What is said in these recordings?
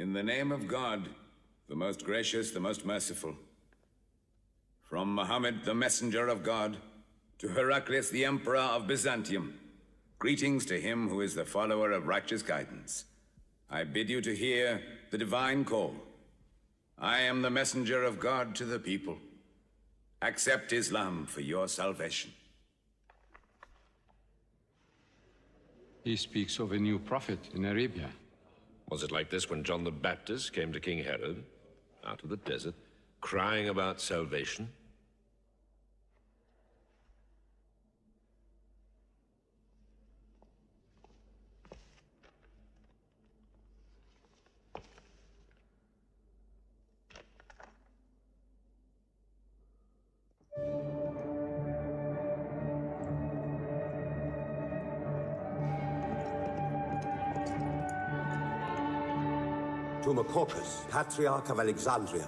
In the name of God, the most gracious, the most merciful. From Muhammad, the messenger of God, to Heraclius, the emperor of Byzantium, greetings to him who is the follower of righteous guidance. I bid you to hear the divine call. I am the messenger of God to the people. Accept Islam for your salvation. He speaks of a new prophet in Arabia. Was it like this when John the Baptist came to King Herod, out of the desert, crying about salvation? To Macocus, Patriarch of Alexandria.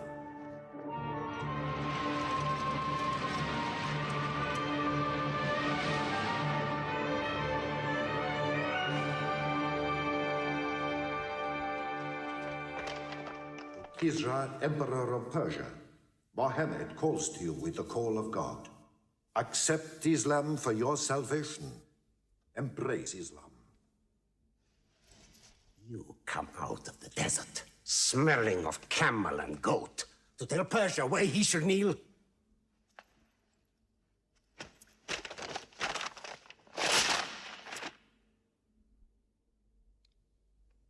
To Kisra, Emperor of Persia, Mohammed calls to you with the call of God. Accept Islam for your salvation. Embrace Islam. You come out of the desert, smelling of camel and goat, to tell Persia where he should kneel?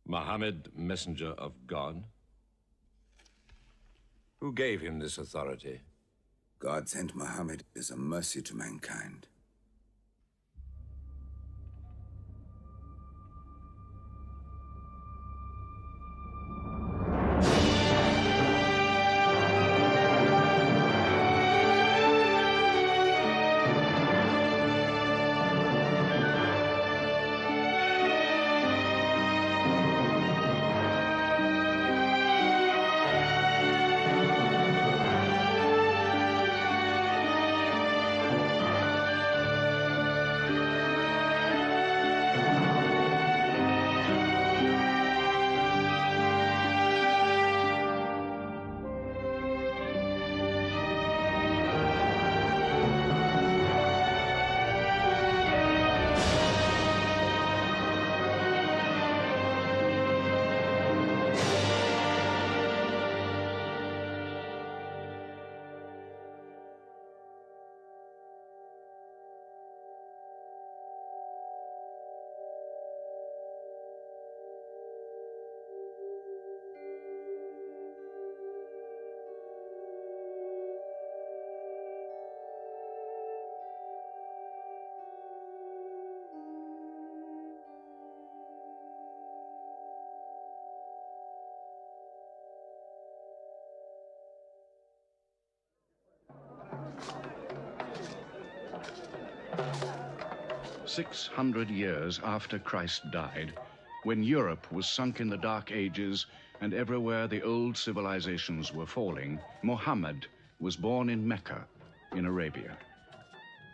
Muhammad, messenger of God? Who gave him this authority? God sent Muhammad as a mercy to mankind. "600 years after Christ died, when Europe was sunk in the Dark Ages and everywhere the old civilizations were falling, Muhammad was born in Mecca, in Arabia.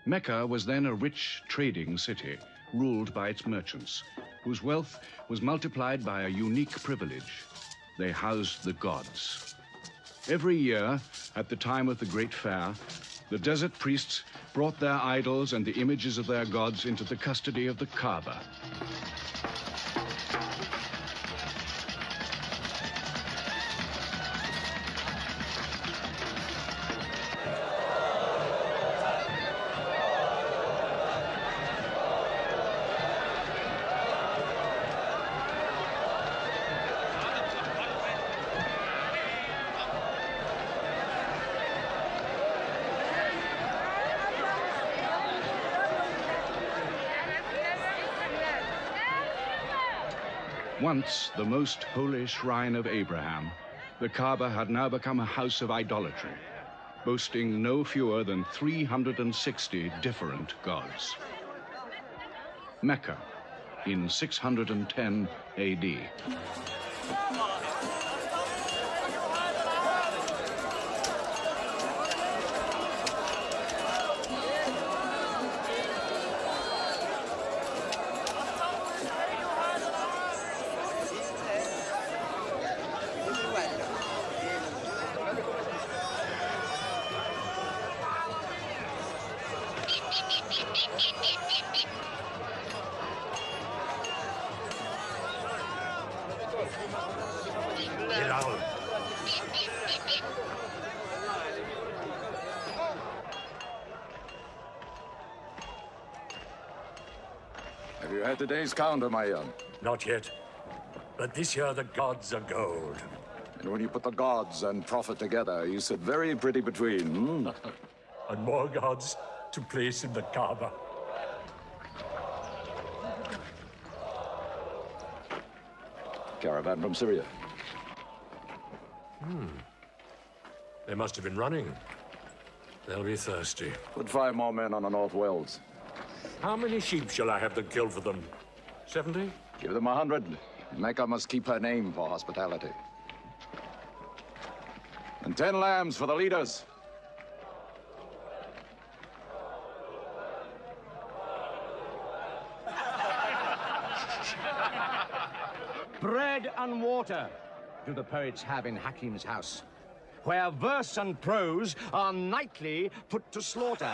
Mecca was then a rich trading city ruled by its merchants, whose wealth was multiplied by a unique privilege. They housed the gods. Every year, at the time of the Great Fair, the desert priests brought their idols and the images of their gods into the custody of the Kaaba. Once the most holy shrine of Abraham, the Kaaba had now become a house of idolatry, boasting no fewer than 360 different gods. Mecca, in 610 AD. Have you had today's counter, my young? Not yet. But this year the gods are gold. And when you put the gods and profit together, you sit very pretty between, hmm? And more gods to place in the Kaaba. Caravan from Syria. They must have been running. They'll be thirsty. Put 5 more men on the North Wells. How many sheep shall I have them kill for them? 70? Give them 100. Mecca must keep her name for hospitality. And 10 lambs for the leaders. Bread and water do the poets have in Hakim's house, where verse and prose are nightly put to slaughter.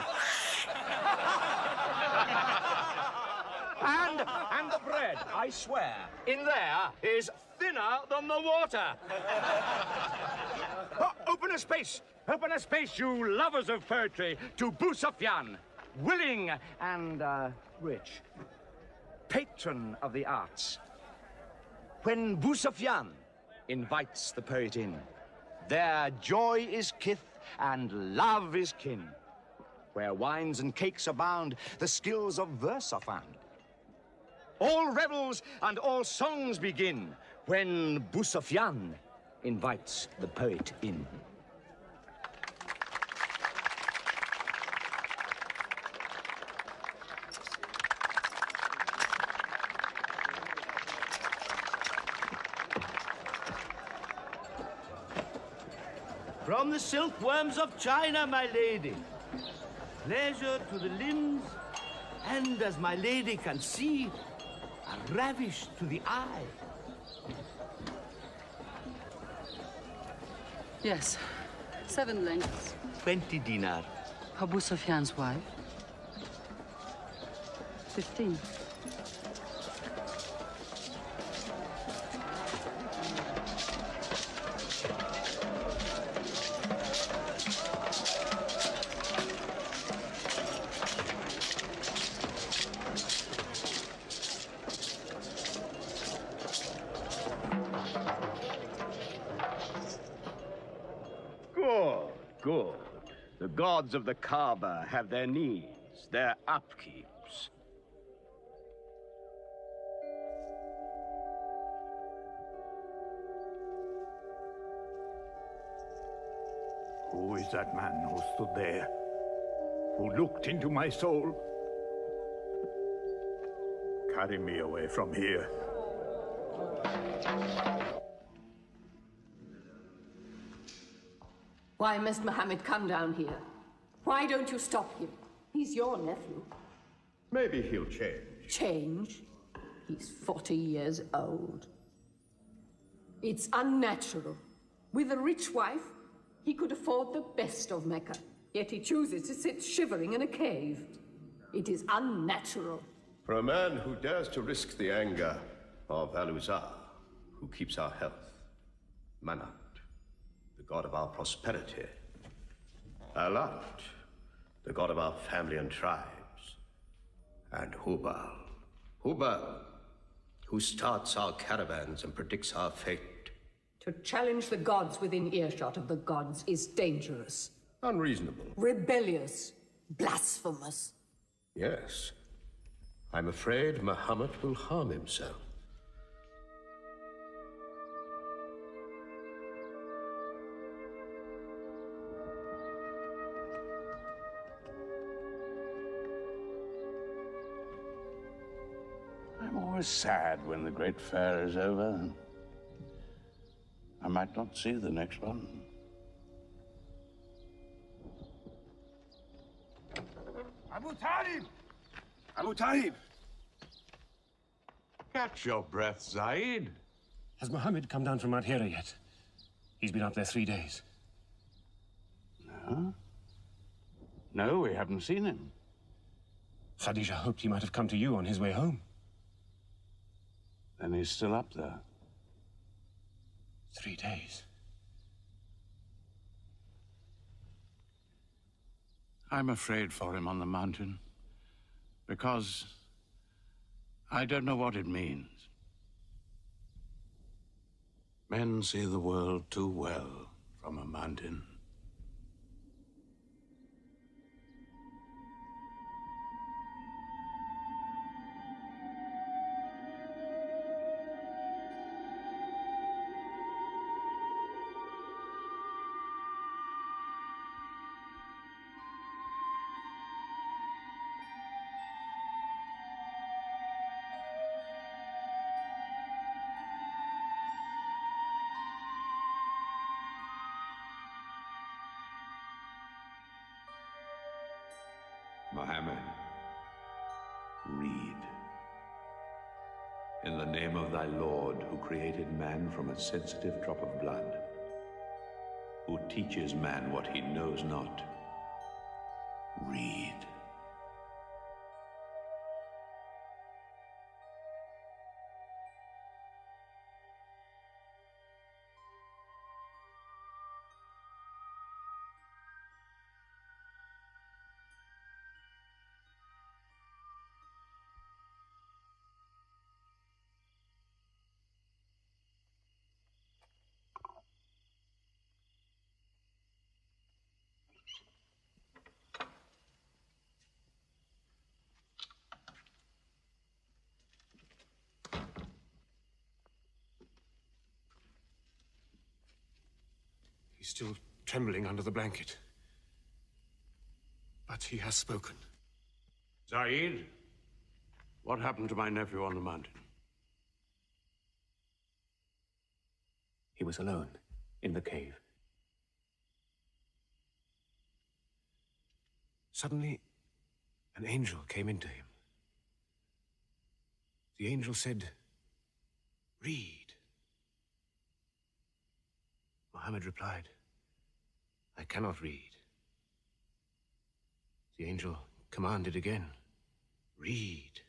And the bread, I swear, in there is thinner than the water. Open a space, you lovers of poetry, to Busufyan, willing and rich, patron of the arts. When Busufyan invites the poet in, their joy is kith and love is kin. Where wines and cakes abound, the skills of verse are found. All revels and all songs begin when Busufyan invites the poet in. From the silkworms of China, my lady. Pleasure to the limbs, and as my lady can see, a ravish to the eye. Yes, 7 lengths. 20 dinar. Abu Sufyan's wife. 15. Good. The gods of the Kaaba have their needs, their upkeeps. Who is that man who stood there? Who looked into my soul? Carry me away from here. Why must Mohammed come down here? Why don't you stop him? He's your nephew. Maybe he'll change. Change? He's 40 years old. It's unnatural. With a rich wife, he could afford the best of Mecca. Yet he chooses to sit shivering in a cave. It is unnatural. For a man who dares to risk the anger of Al-Uzza, who keeps our health, Manat, the god of our prosperity, Alat, the god of our family and tribes, and Hubal. Hubal, who starts our caravans and predicts our fate. To challenge the gods within earshot of the gods is dangerous. Unreasonable. Rebellious. Blasphemous. Yes. I'm afraid Muhammad will harm himself. I'm always sad when the great fair is over. I might not see the next one. Abu Talib! Abu Talib! Catch your breath, Zaid. Has Mohammed come down from Mount Hira yet? He's been up there 3 days. No? No, we haven't seen him. Khadija hoped he might have come to you on his way home. Then he's still up there. 3 days. I'm afraid for him on the mountain, because I don't know what it means. Men see the world too well from a mountain. Mohammed, read. In the name of thy Lord, who created man from a sensitive drop of blood, who teaches man what he knows not, read. He's still trembling under the blanket. But he has spoken. Zaid, what happened to my nephew on the mountain? He was alone in the cave. Suddenly, an angel came into him. The angel said, "Read." Mohammed replied, "I cannot read." The angel commanded again, "Read,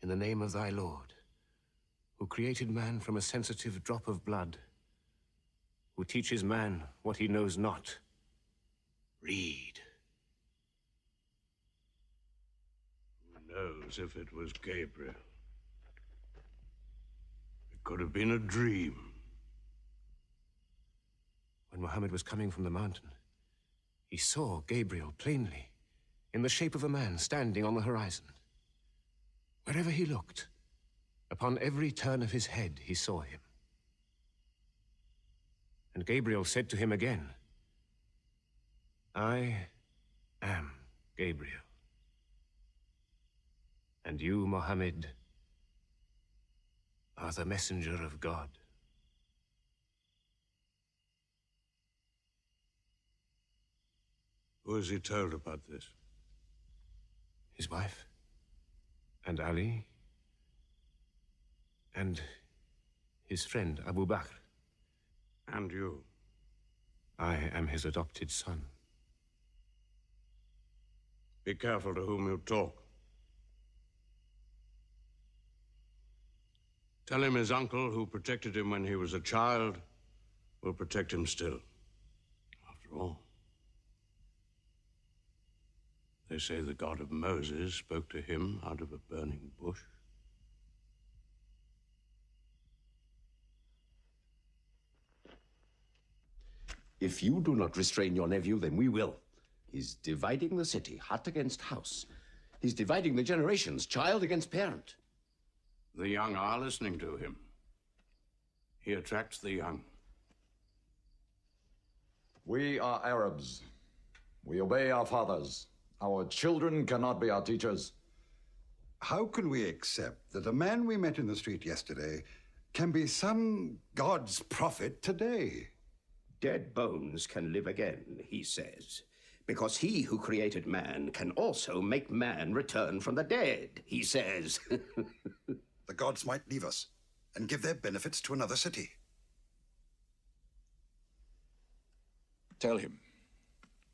in the name of thy Lord, who created man from a sensitive drop of blood, who teaches man what he knows not. Read." Who knows if it was Gabriel? It could have been a dream. When Mohammed was coming from the mountain, he saw Gabriel plainly, in the shape of a man standing on the horizon. Wherever he looked, upon every turn of his head, he saw him. And Gabriel said to him again, "I am Gabriel. And you, Mohammed, are the messenger of God." Who has he told about this? His wife, and Ali, and his friend Abu Bakr. And you? I am his adopted son. Be careful to whom you talk. Tell him his uncle, who protected him when he was a child, will protect him still. After all, they say the God of Moses spoke to him out of a burning bush. If you do not restrain your nephew, then we will. He's dividing the city, hut against house. He's dividing the generations, child against parent. The young are listening to him. He attracts the young. We are Arabs. We obey our fathers. Our children cannot be our teachers. How can we accept that a man we met in the street yesterday can be some God's prophet today? Dead bones can live again, he says, because he who created man can also make man return from the dead, he says. The gods might leave us and give their benefits to another city. Tell him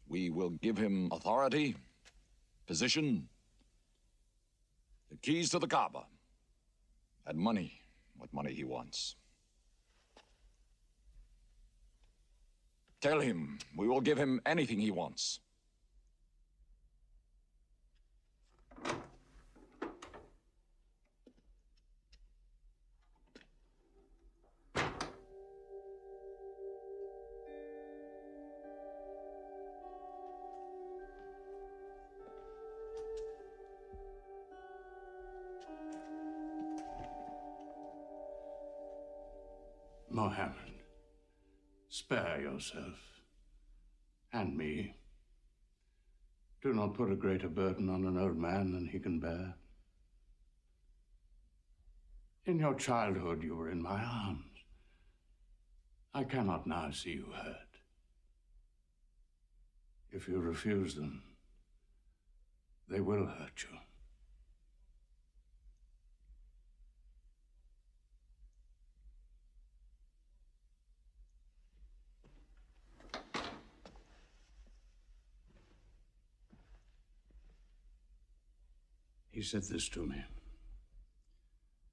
we will give him authority, position, The keys to the Kaaba. And money, what money he wants. Tell him we will give him anything he wants. Mohammed, spare yourself and me. Do not put a greater burden on an old man than he can bear. In your childhood, you were in my arms. I cannot now see you hurt. If you refuse them, they will hurt you. He said this to me.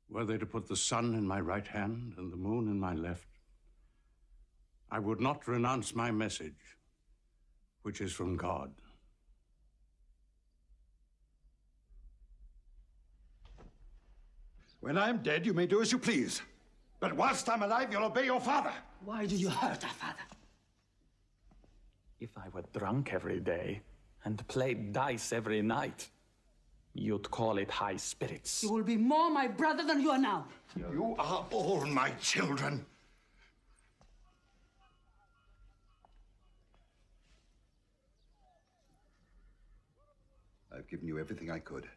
Were they to put the sun in my right hand and the moon in my left, I would not renounce my message, which is from God. When I'm dead, you may do as you please. But whilst I'm alive, you'll obey your father. Why do you hurt our father? If I were drunk every day and played dice every night, you'd call it high spirits. You will be more my brother than you are now. You are all my children. I've given you everything I could.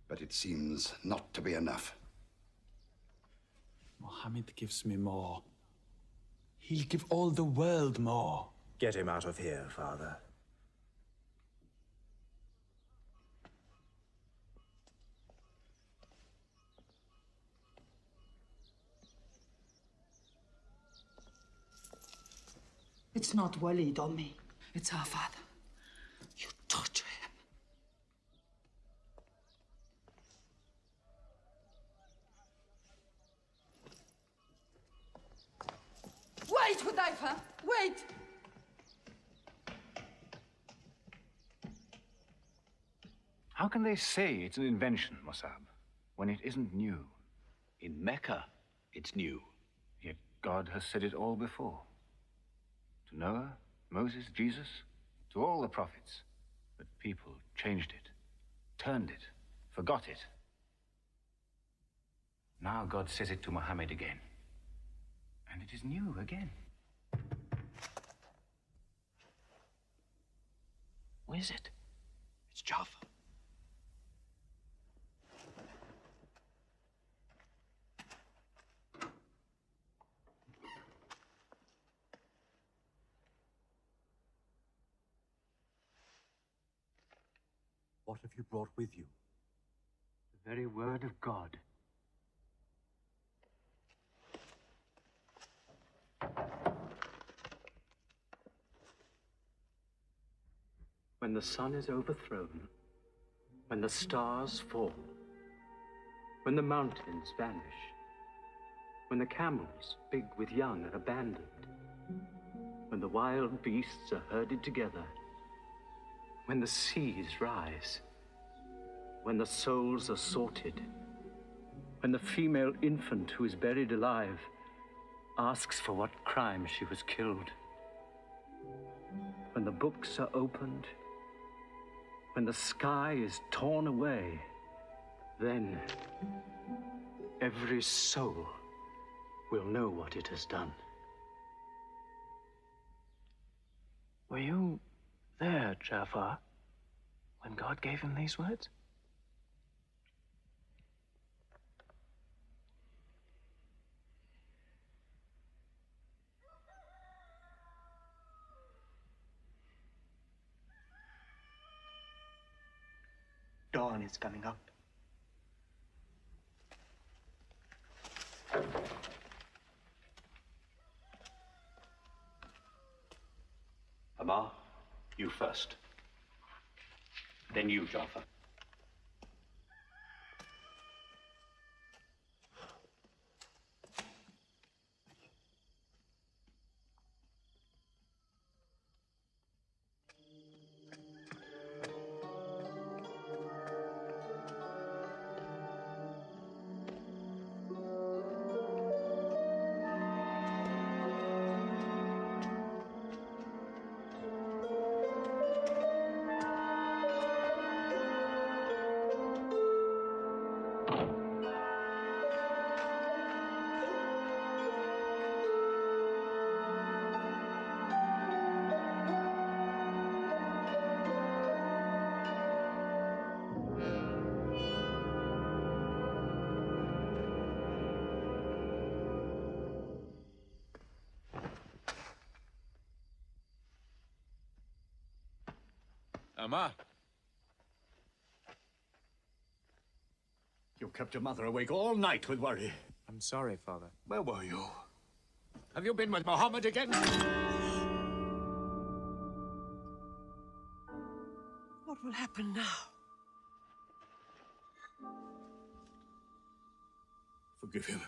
But it seems not to be enough. Mohammed gives me more. He'll give all the world more. Get him out of here, Father. It's not Walid or me. It's our father. You torture him. Wait, Hudayfa! Wait! How can they say it's an invention, Mossab, when it isn't new? In Mecca, it's new. Yet God has said it all before. To Noah, Moses, Jesus, to all the prophets. But people changed it, turned it, forgot it. Now God says it to Muhammad again. And it is new again. What is it? It's Jaffa. What have you brought with you? The very word of God. When the sun is overthrown, when the stars fall, when the mountains vanish, when the camels, big with young, are abandoned, when the wild beasts are herded together, when the seas rise, when the souls are sorted, when the female infant who is buried alive asks for what crime she was killed, when the books are opened, when the sky is torn away, then every soul will know what it has done. Were you there, Jafar, when God gave him these words? Dawn is coming up. Amar, you first. Then you, Jafar. Amma. You kept your mother awake all night with worry. I'm sorry, Father. Where were you? Have you been with Mohammed again? What will happen now? Forgive him.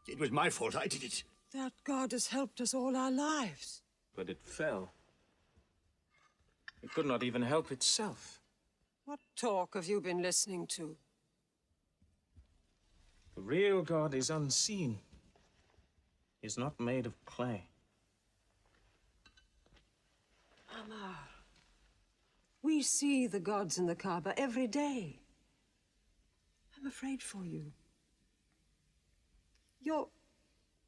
It was my fault. I did it. That God has helped us all our lives. But it fell. It could not even help itself. What talk have you been listening to? The real God is unseen. He is not made of clay. Amar, we see the gods in the Kaaba every day. I'm afraid for you. You're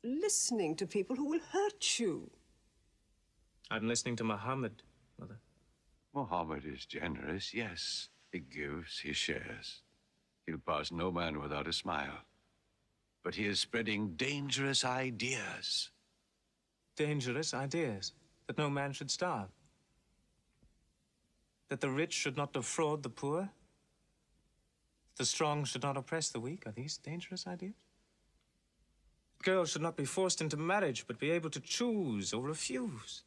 listening to people who will hurt you. I'm listening to Muhammad, Mother. Mohammed is generous, yes. He gives, he shares. He'll pass no man without a smile. But he is spreading dangerous ideas. Dangerous ideas? That no man should starve? That the rich should not defraud the poor? The strong should not oppress the weak? Are these dangerous ideas? Girls should not be forced into marriage, but be able to choose or refuse.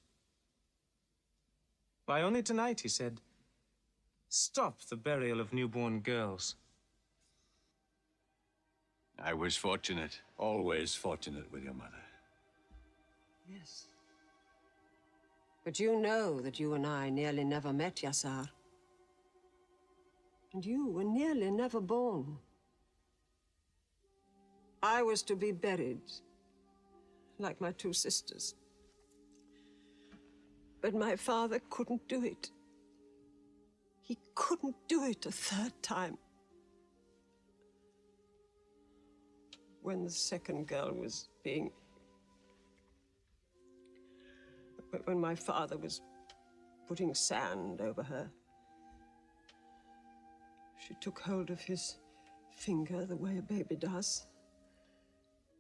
Why, only tonight he said, stop the burial of newborn girls. I was fortunate, always fortunate with your mother. Yes. But you know that you and I nearly never met, Yassar. And you were nearly never born. I was to be buried, like my two sisters. But my father couldn't do it. He couldn't do it a third time. When the second girl was being... When my father was putting sand over her, she took hold of his finger the way a baby does.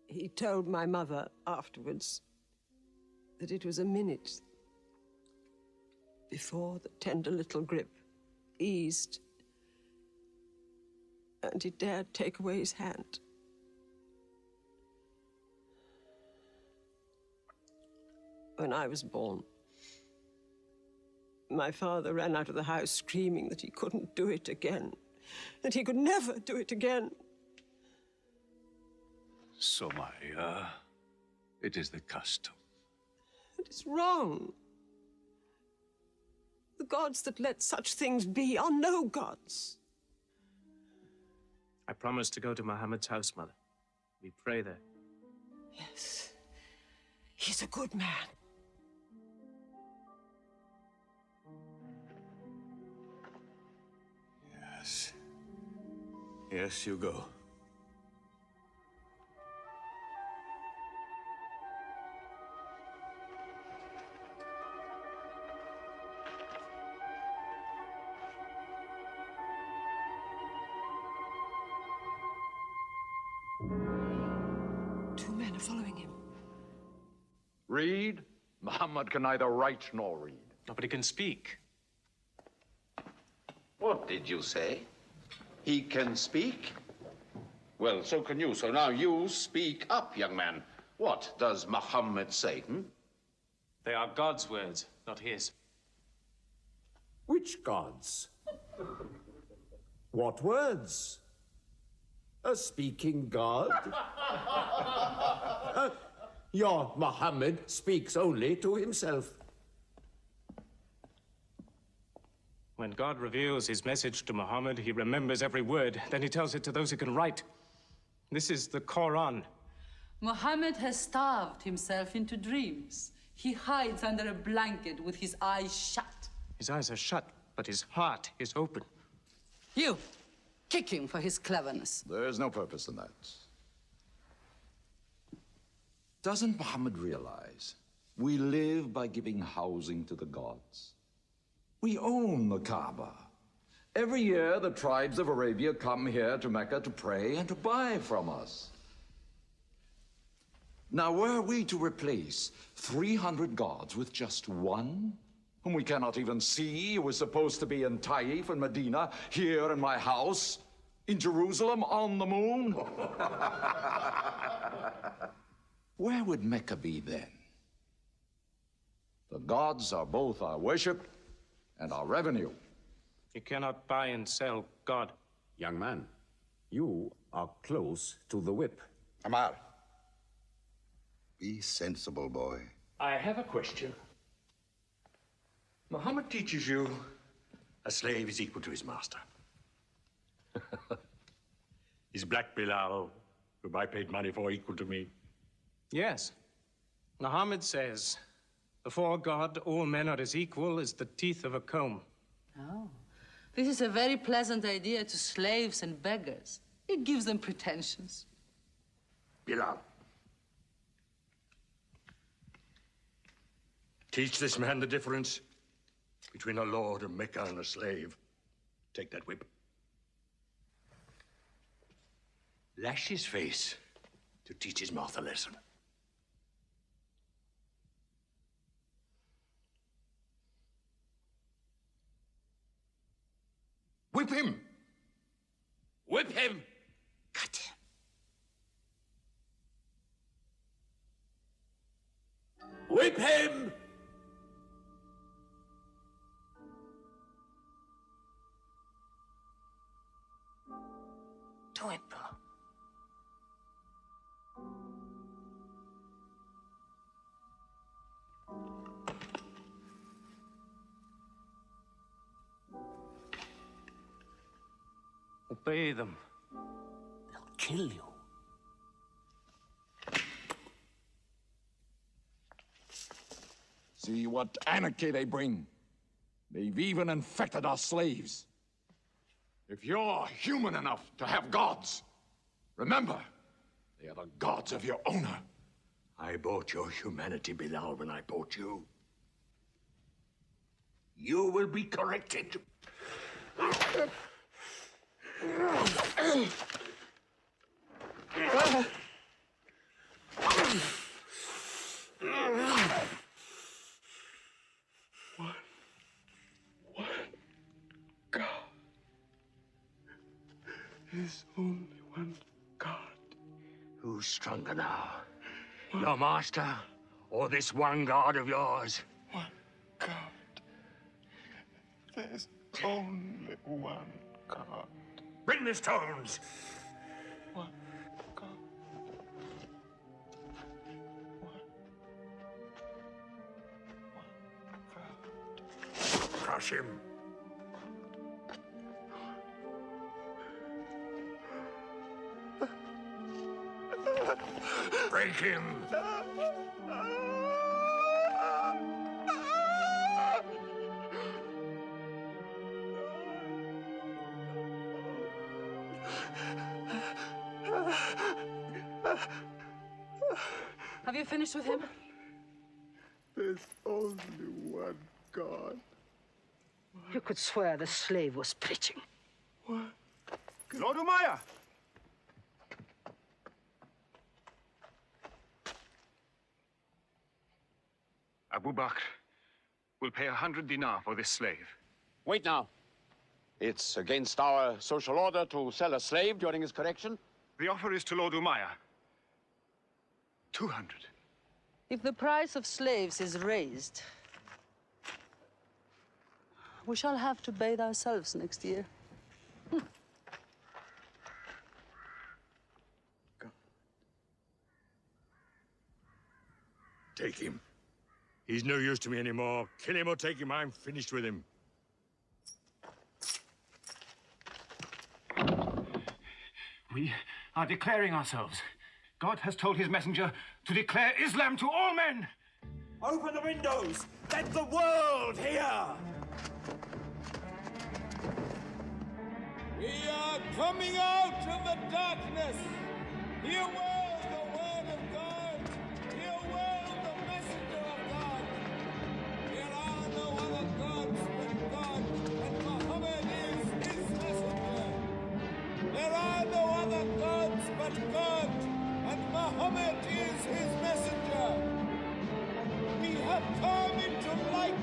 He told my mother afterwards that it was a minute before the tender little grip eased and he dared take away his hand. When I was born, my father ran out of the house screaming that he couldn't do it again, that he could never do it again. So, Maria, it is the custom. It is wrong. The gods that let such things be are no gods. I promised to go to Muhammad's house, Mother. We pray there. Yes. He's a good man. Yes. Yes, you go. Two men are following him. Read? Muhammad can neither write nor read. Nobody can speak. What did you say? He can speak? Well, so can you. So now you speak up, young man. What does Muhammad say? They are God's words, not his. Which gods? What words? A speaking God? Your Muhammad speaks only to himself. When God reveals his message to Muhammad, he remembers every word. Then he tells it to those who can write. This is the Quran. Muhammad has starved himself into dreams. He hides under a blanket with his eyes shut. His eyes are shut, but his heart is open. You, kick him for his cleverness. There is no purpose in that. Doesn't Muhammad realize we live by giving housing to the gods? We own the Kaaba. Every year, the tribes of Arabia come here to Mecca to pray and to buy from us. Now, were we to replace 300 gods with just one, whom we cannot even see, who is supposed to be in Taif and Medina, here in my house, in Jerusalem, on the moon? Where would Mecca be then? The gods are both our worship and our revenue. You cannot buy and sell God. Young man, you are close to the whip. Amar, be sensible, boy. I have a question. Muhammad teaches you a slave is equal to his master. Is Black Bilal, whom I paid money for, equal to me? Yes. Muhammad says, before God, all men are as equal as the teeth of a comb. Oh, this is a very pleasant idea to slaves and beggars. It gives them pretensions. Bilal, teach this man the difference between a lord of Mecca and a slave. Take that whip. Lash his face to teach his mouth a lesson. Whip him! Whip him! Cut him! Whip him! Do it, bro. Obey them. They'll kill you. See what anarchy they bring. They've even infected our slaves. If you're human enough to have gods, remember, they are the gods of your owner. I bought your humanity, Bilal, when I bought you. You will be corrected. There's only one God. Who's stronger now? Your master or this one God of yours? One God. There's only one God. Bring the stones. One God. Crush him. Break him. Have you finished with him? There's only one God. You could swear the slave was preaching. What? Lord Umayyah! Abu Bakr will pay 100 dinar for this slave. Wait now. It's against our social order to sell a slave during his correction. The offer is to Lord Umayyah. 200. If the price of slaves is raised, we shall have to bathe ourselves next year. Take him. He's no use to me anymore. Kill him or take him. I'm finished with him. We are declaring ourselves. God has told his messenger to declare Islam to all men. Open the windows! Let the world hear! We are coming out of the darkness. Hear well the word of God. Hear well the messenger of God. There are no other gods but God, and Muhammad is his messenger. There are no other gods but God, and Muhammad is his messenger. We have come into light.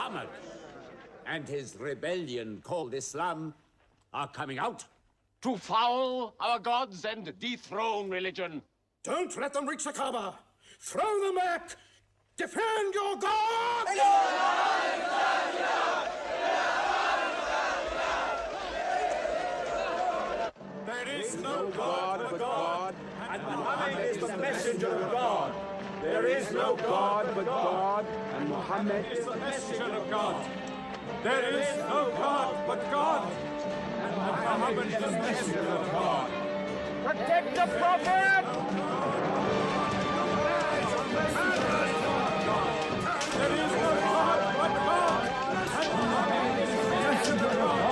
Muhammad and his rebellion called Islam are coming out. To foul our gods and dethrone religion. Don't let them reach the Kaaba. Throw them back. Defend your God! There is no God but God, and Muhammad is the messenger of God. There is no God but God, and Muhammad is the messenger of God. There is no God but God, and Muhammad is the messenger of God. Protect the Prophet! There is no God but God, and Muhammad is the messenger of God.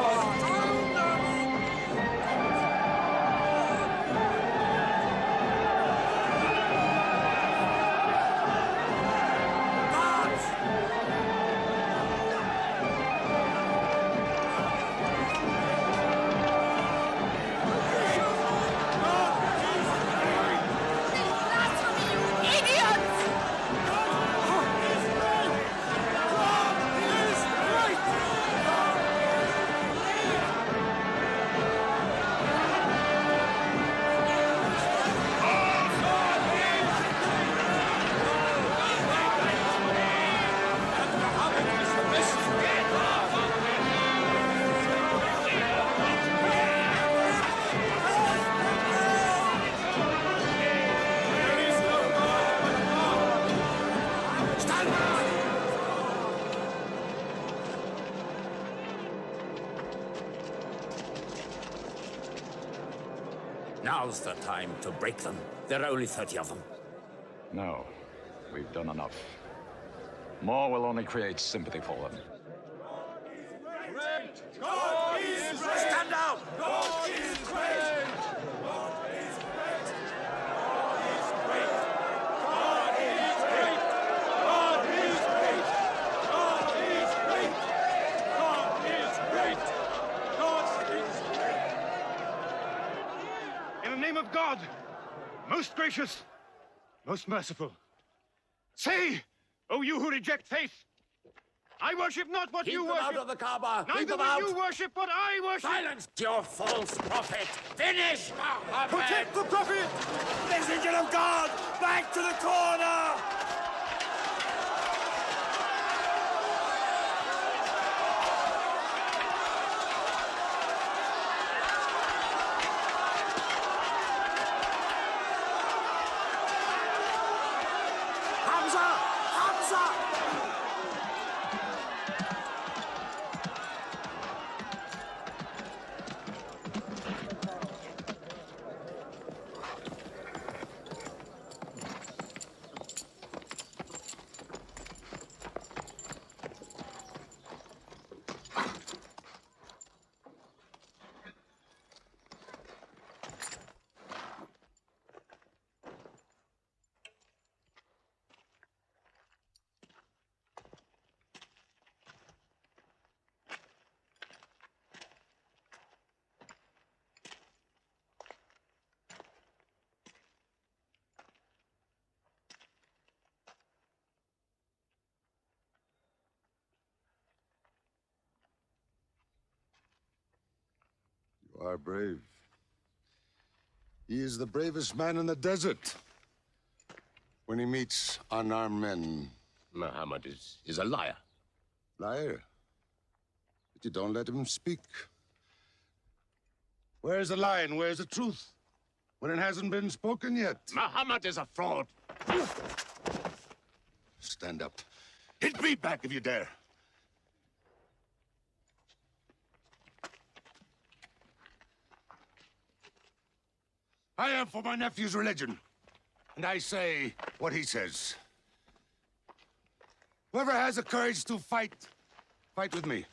Now's the time to break them. There are only 30 of them. No, we've done enough. More will only create sympathy for them. God is great! Stand down! God is great! God is great! God is great! God is great! God is great! God is great! God is great! God is great! In the name of God, most gracious, most merciful, say, O you who reject faith, I worship not what you worship. Keep them out of the Kaaba. Neither Keep them will out. you worship what I worship. Silence your false prophet. Finish Muhammad. Protect the Prophet! Messenger of God! Back to the corner! Hamza! Hamza! You are brave. He is the bravest man in the desert. When he meets unarmed men. Muhammad is a liar. Liar? But you don't let him speak. Where's the lie and where's the truth? When it hasn't been spoken yet. Muhammad is a fraud. Stand up. Hit me back if you dare. I am for my nephew's religion. And I say what he says. Whoever has the courage to fight, fight with me.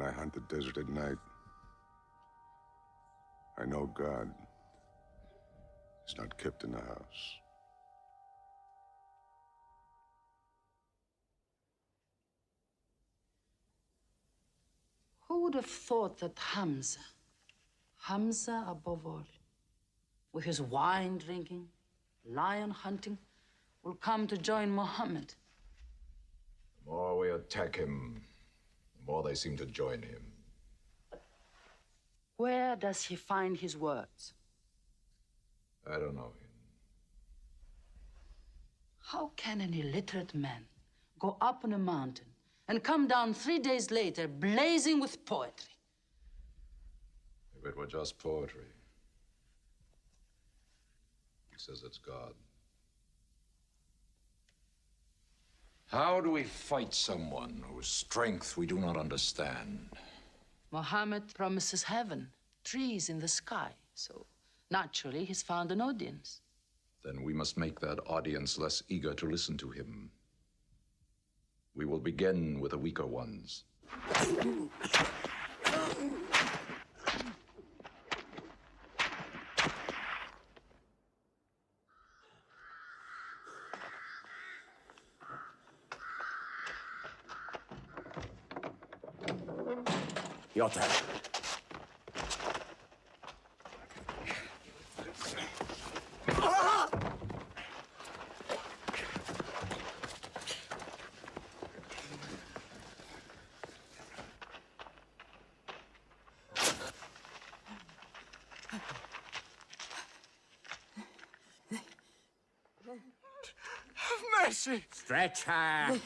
When I hunt the desert at night, I know God is not kept in the house. Who would have thought that Hamza above all, with his wine drinking, lion hunting, will come to join Muhammad? The more we attack him, the more they seem to join him. Where does he find his words? I don't know him. How can an illiterate man go up on a mountain and come down 3 days later blazing with poetry? If it were just poetry. He says it's God. How do we fight someone whose strength we do not understand? Muhammad promises heaven, trees in the sky, so naturally he's found an audience. Then we must make that audience less eager to listen to him. We will begin with the weaker ones. Your turn. Have mercy. Stretch her.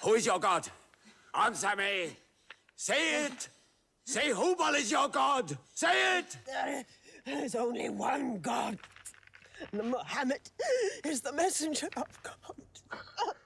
Who is your God? Answer me. Say it. Say Hubal is your God. Say it. There is only one God. And Muhammad is the messenger of God. God.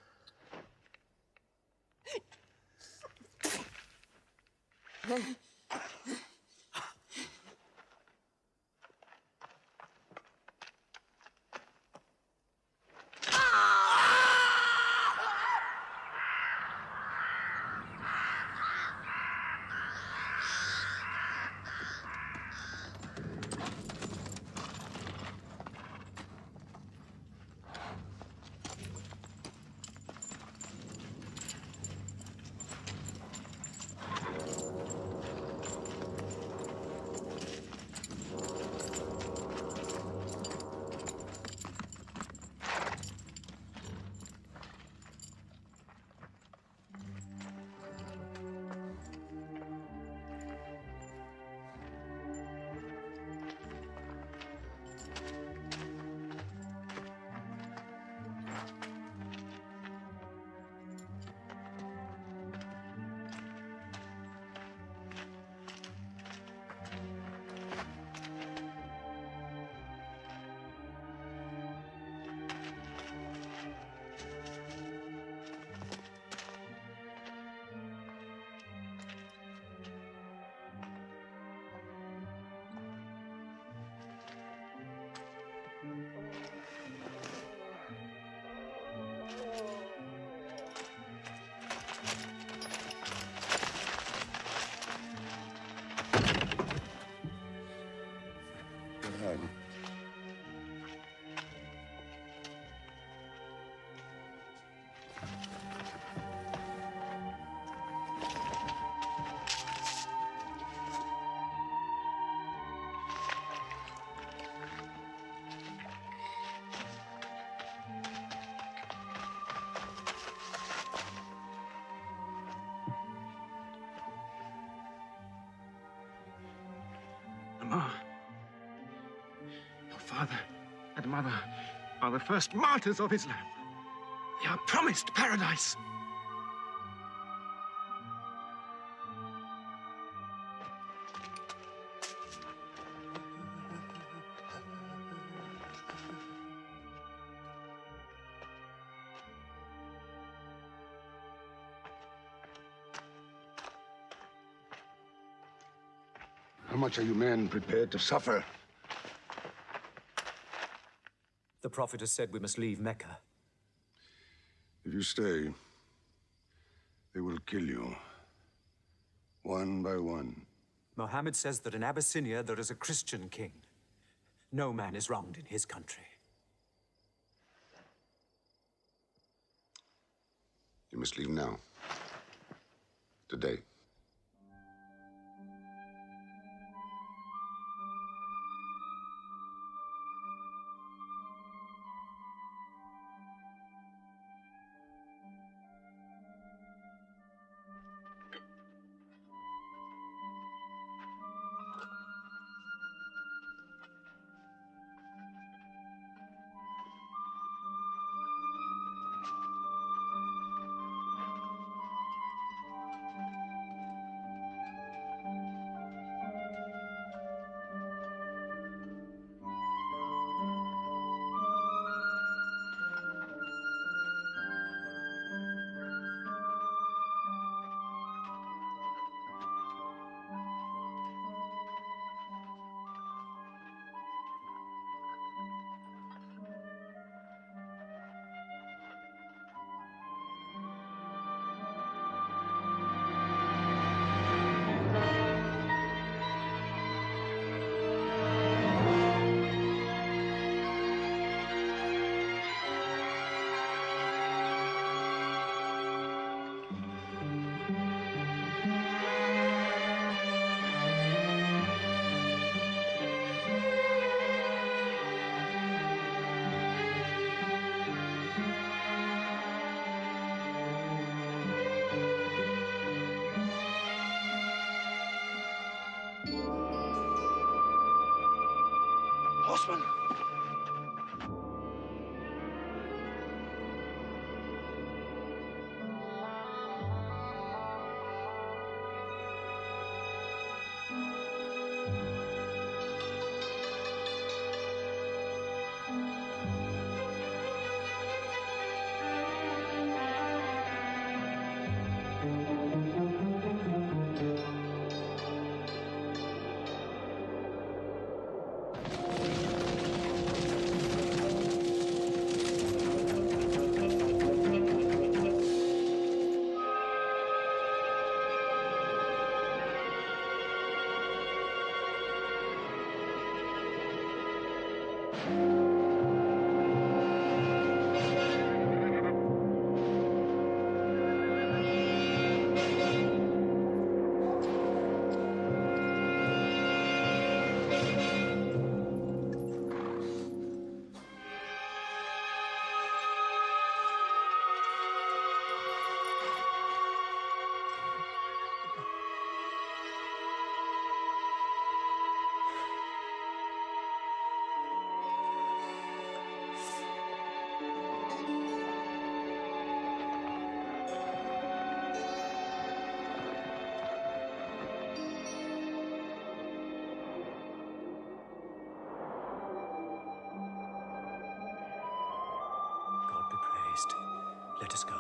father and mother are the first martyrs of Islam. They are promised paradise. How much are you men prepared to suffer? The Prophet has said we must leave Mecca. If you stay, they will kill you. One by one. Mohammed says that in Abyssinia there is a Christian king. No man is wronged in his country. You must leave now. Today. Horseman! Let us go.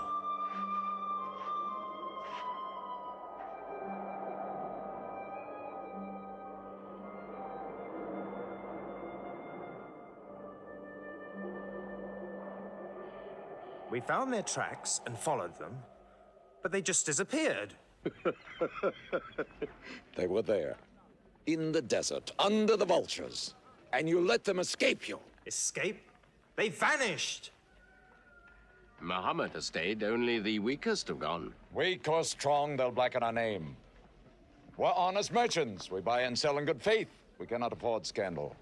We found their tracks and followed them, but they just disappeared. They were there, in the desert, under the vultures, and you let them escape you. Escape? They vanished! Muhammad has stayed. Only the weakest have gone. Weak or strong, they'll blacken our name. We're honest merchants. We buy and sell in good faith. We cannot afford scandal.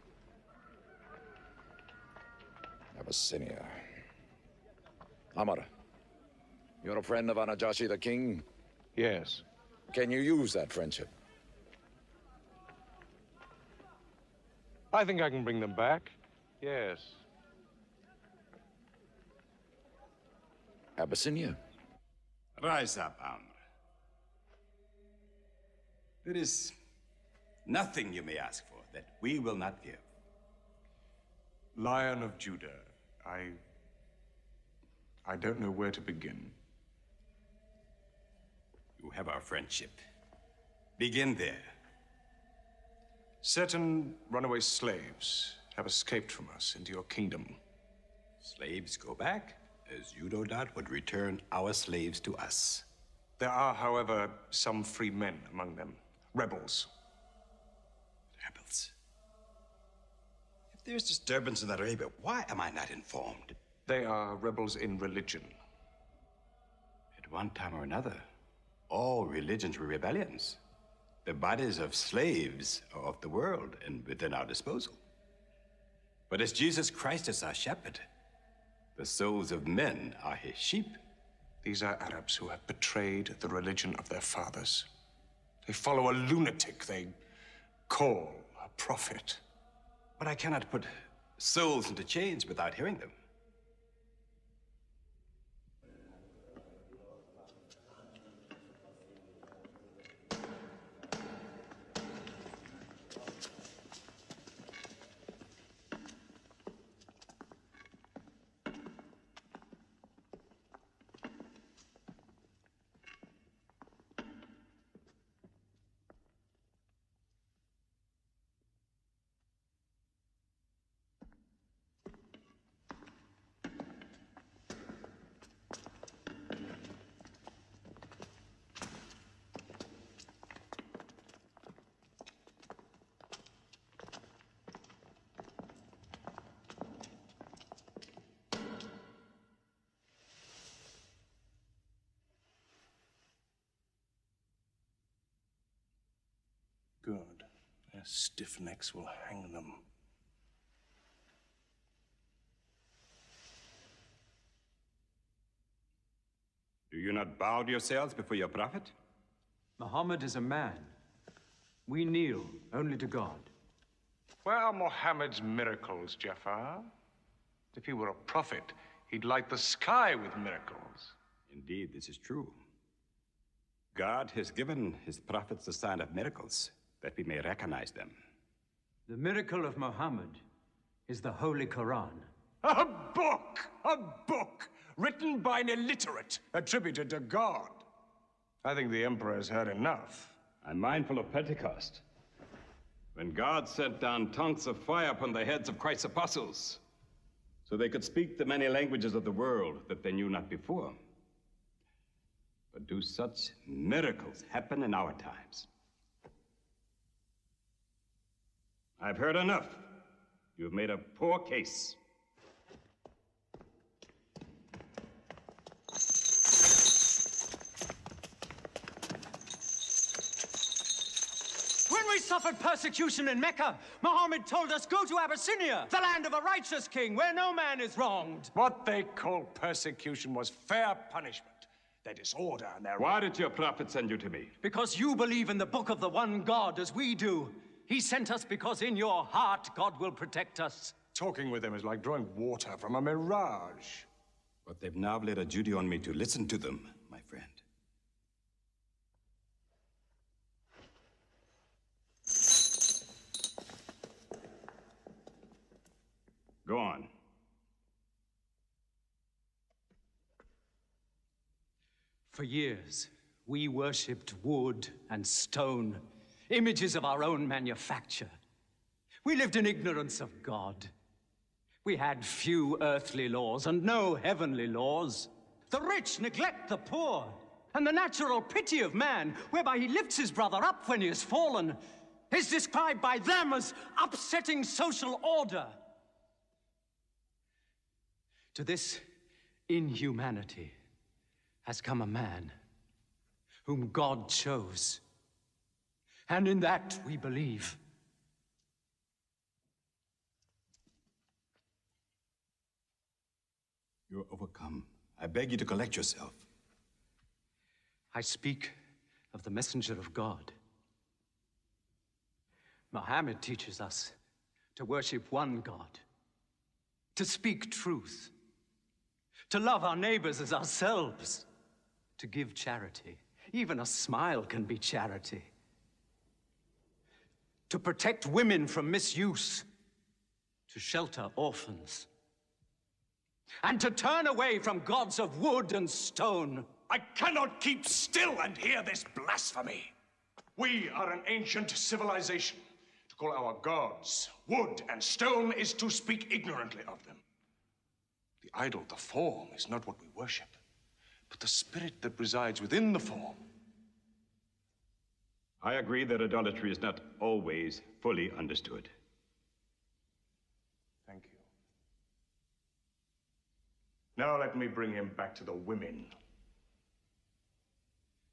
Abyssinia. Amr, you're a friend of Anajashi the king? Yes. Can you use that friendship? I think I can bring them back. Yes. Abyssinia. Rise up, Amr. There is nothing you may ask for that we will not give. Lion of Judah, I don't know where to begin. You have our friendship. Begin there. Certain runaway slaves have escaped from us into your kingdom. Slaves go back, as you no doubt would return our slaves to us. There are, however, some free men among them. Rebels. Rebels? If there's disturbance in Arabia, why am I not informed? They are rebels in religion. At one time or another, all religions were rebellions. The bodies of slaves are of the world and within our disposal. But as Jesus Christ is our shepherd, the souls of men are his sheep. These are Arabs who have betrayed the religion of their fathers. They follow a lunatic they call a prophet. But I cannot put souls into chains without hearing them. Good. Their stiff necks will hang them. Do you not bow yourselves before your prophet? Muhammad is a man. We kneel only to God. Where are Muhammad's miracles, Jafar? If he were a prophet, he'd light the sky with miracles. Indeed, this is true. God has given his prophets the sign of miracles, that we may recognize them. The miracle of Muhammad is the Holy Quran. A book! A book! Written by an illiterate, attributed to God. I think the Emperor has heard enough. I'm mindful of Pentecost, when God sent down tongues of fire upon the heads of Christ's apostles, so they could speak the many languages of the world that they knew not before. But do such miracles happen in our times? I've heard enough. You've made a poor case. When we suffered persecution in Mecca, Muhammad told us, go to Abyssinia, the land of a righteous king, where no man is wronged. What they called persecution was fair punishment. Their disorder and their... Why did your prophet send you to me? Because you believe in the book of the one God as we do. He sent us because in your heart God will protect us. Talking with them is like drawing water from a mirage. But they've now laid a duty on me to listen to them, my friend. Go on. For years, we worshipped wood and stone, images of our own manufacture. We lived in ignorance of God. We had few earthly laws and no heavenly laws. The rich neglect the poor, and the natural pity of man, whereby he lifts his brother up when he has fallen, is described by them as upsetting social order. To this inhumanity has come a man whom God chose, and in that we believe. You're overcome. I beg you to collect yourself. I speak of the messenger of God. Muhammad teaches us to worship one God, to speak truth, to love our neighbors as ourselves, to give charity. Even a smile can be charity. To protect women from misuse, to shelter orphans, and to turn away from gods of wood and stone. I cannot keep still and hear this blasphemy. We are an ancient civilization. To call our gods wood and stone is to speak ignorantly of them. The idol, the form, is not what we worship, but the spirit that resides within the form. I agree that idolatry is not always fully understood. Thank you. Now let me bring him back to the women.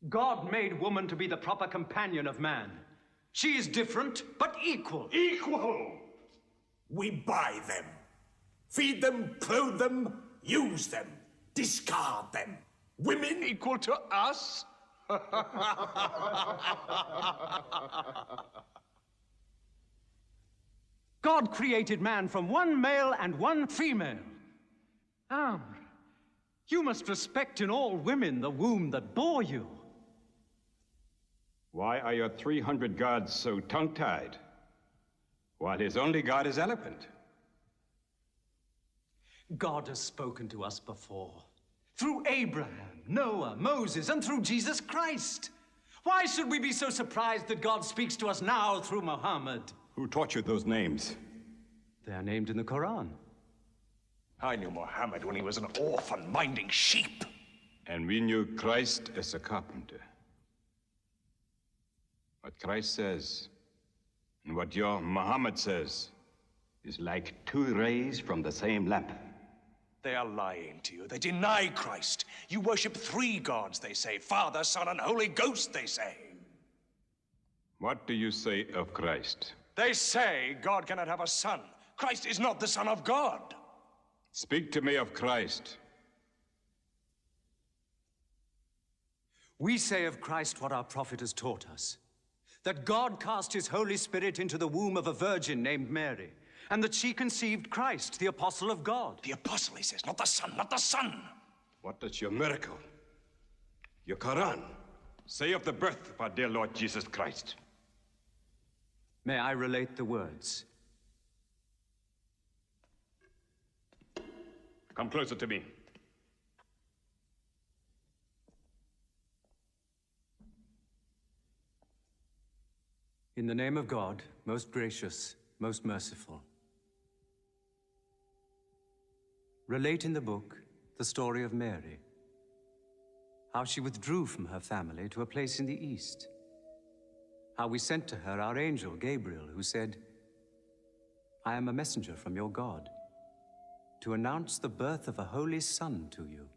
God made woman to be the proper companion of man. She is different, but equal. Equal! We buy them, feed them, clothe them, use them, discard them. Women equal to us? God created man from one male and one female. You must respect in all women the womb that bore you. Why are your 300 gods so tongue-tied, while his only god is eloquent? God has spoken to us before, through Abraham, Noah, Moses, and through Jesus Christ. Why should we be so surprised that God speaks to us now through Muhammad? Who taught you those names? They are named in the Quran. I knew Muhammad when he was an orphan minding sheep. And we knew Christ as a carpenter. What Christ says and what your Muhammad says is like two rays from the same lamp. They are lying to you. They deny Christ. You worship 3 gods, they say. Father, Son, and Holy Ghost, they say. What do you say of Christ? They say God cannot have a son. Christ is not the Son of God. Speak to me of Christ. We say of Christ what our prophet has taught us, that God cast his Holy Spirit into the womb of a virgin named Mary, and that she conceived Christ, the apostle of God. The apostle, he says, not the Son, not the Son. What does your miracle, your Quran, say of the birth of our dear Lord Jesus Christ? May I relate the words? Come closer to me. In the name of God, most gracious, most merciful. Relate in the book the story of Mary, how she withdrew from her family to a place in the east, how we sent to her our angel Gabriel, who said, "I am a messenger from your God, to announce the birth of a holy son to you."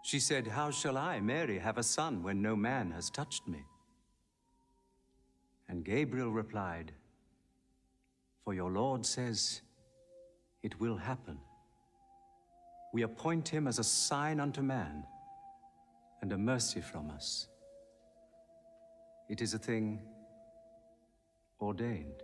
She said, "How shall I, Mary, have a son when no man has touched me?" And Gabriel replied, "For your Lord says, it will happen. We appoint him as a sign unto man and a mercy from us. It is a thing ordained."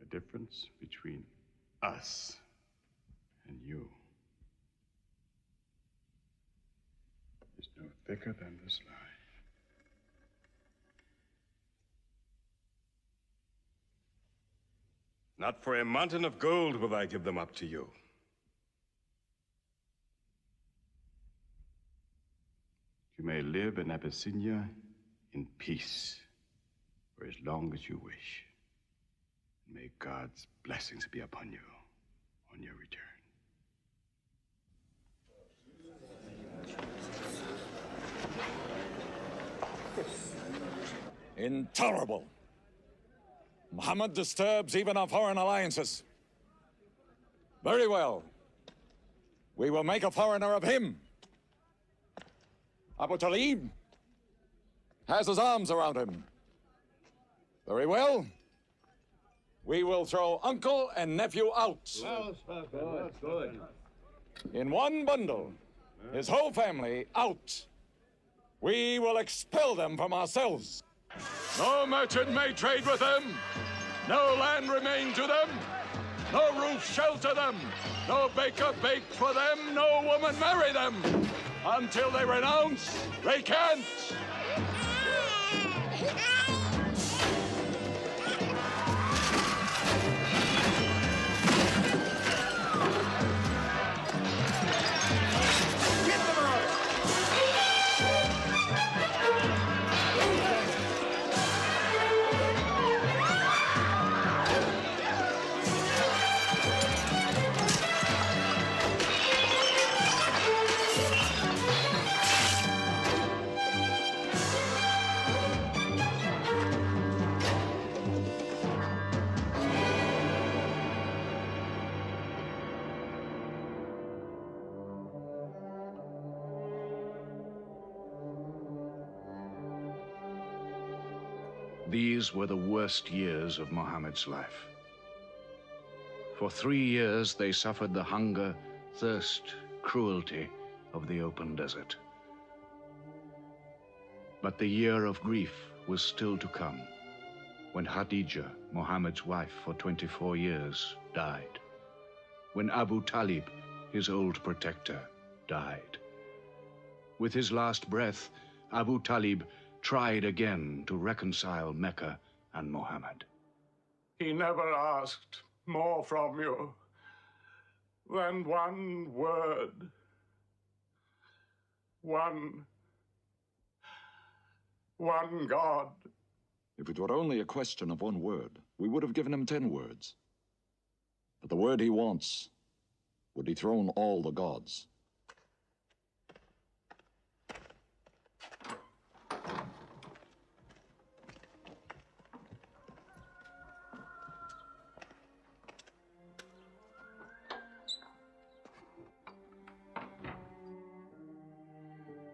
The difference between us and you is no thicker than this lie. Not for a mountain of gold will I give them up to you. You may live in Abyssinia in peace for as long as you wish. May God's blessings be upon you on your return. Intolerable. Muhammad disturbs even our foreign alliances. Very well. We will make a foreigner of him. Abu Talib has his arms around him. Very well. We will throw uncle and nephew out. Good. In one bundle, his whole family out. We will expel them from ourselves. No merchant may trade with them. No land remain to them. No roof shelter them. No baker bake for them. No woman marry them. Until they renounce, they can't. These were the worst years of Muhammad's life. For 3 years, they suffered the hunger, thirst, cruelty of the open desert. But the year of grief was still to come, when Khadija, Muhammad's wife for 24 years, died. When Abu Talib, his old protector, died. With his last breath, Abu Talib tried again to reconcile Mecca and Muhammad. He never asked more from you than one word. One God. If it were only a question of one word, we would have given him 10 words. But the word he wants would dethrone all the gods.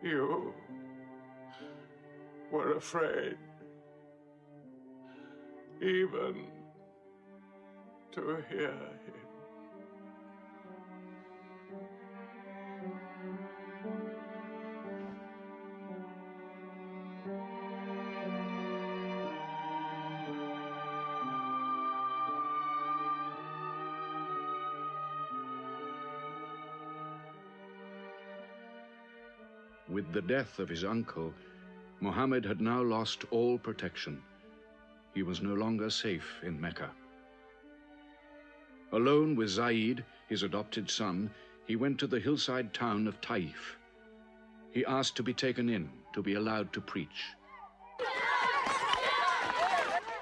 You were afraid even to hear him. With the death of his uncle, Muhammad had now lost all protection. He was no longer safe in Mecca. Alone with Zaid, his adopted son, he went to the hillside town of Taif. He asked to be taken in, to be allowed to preach.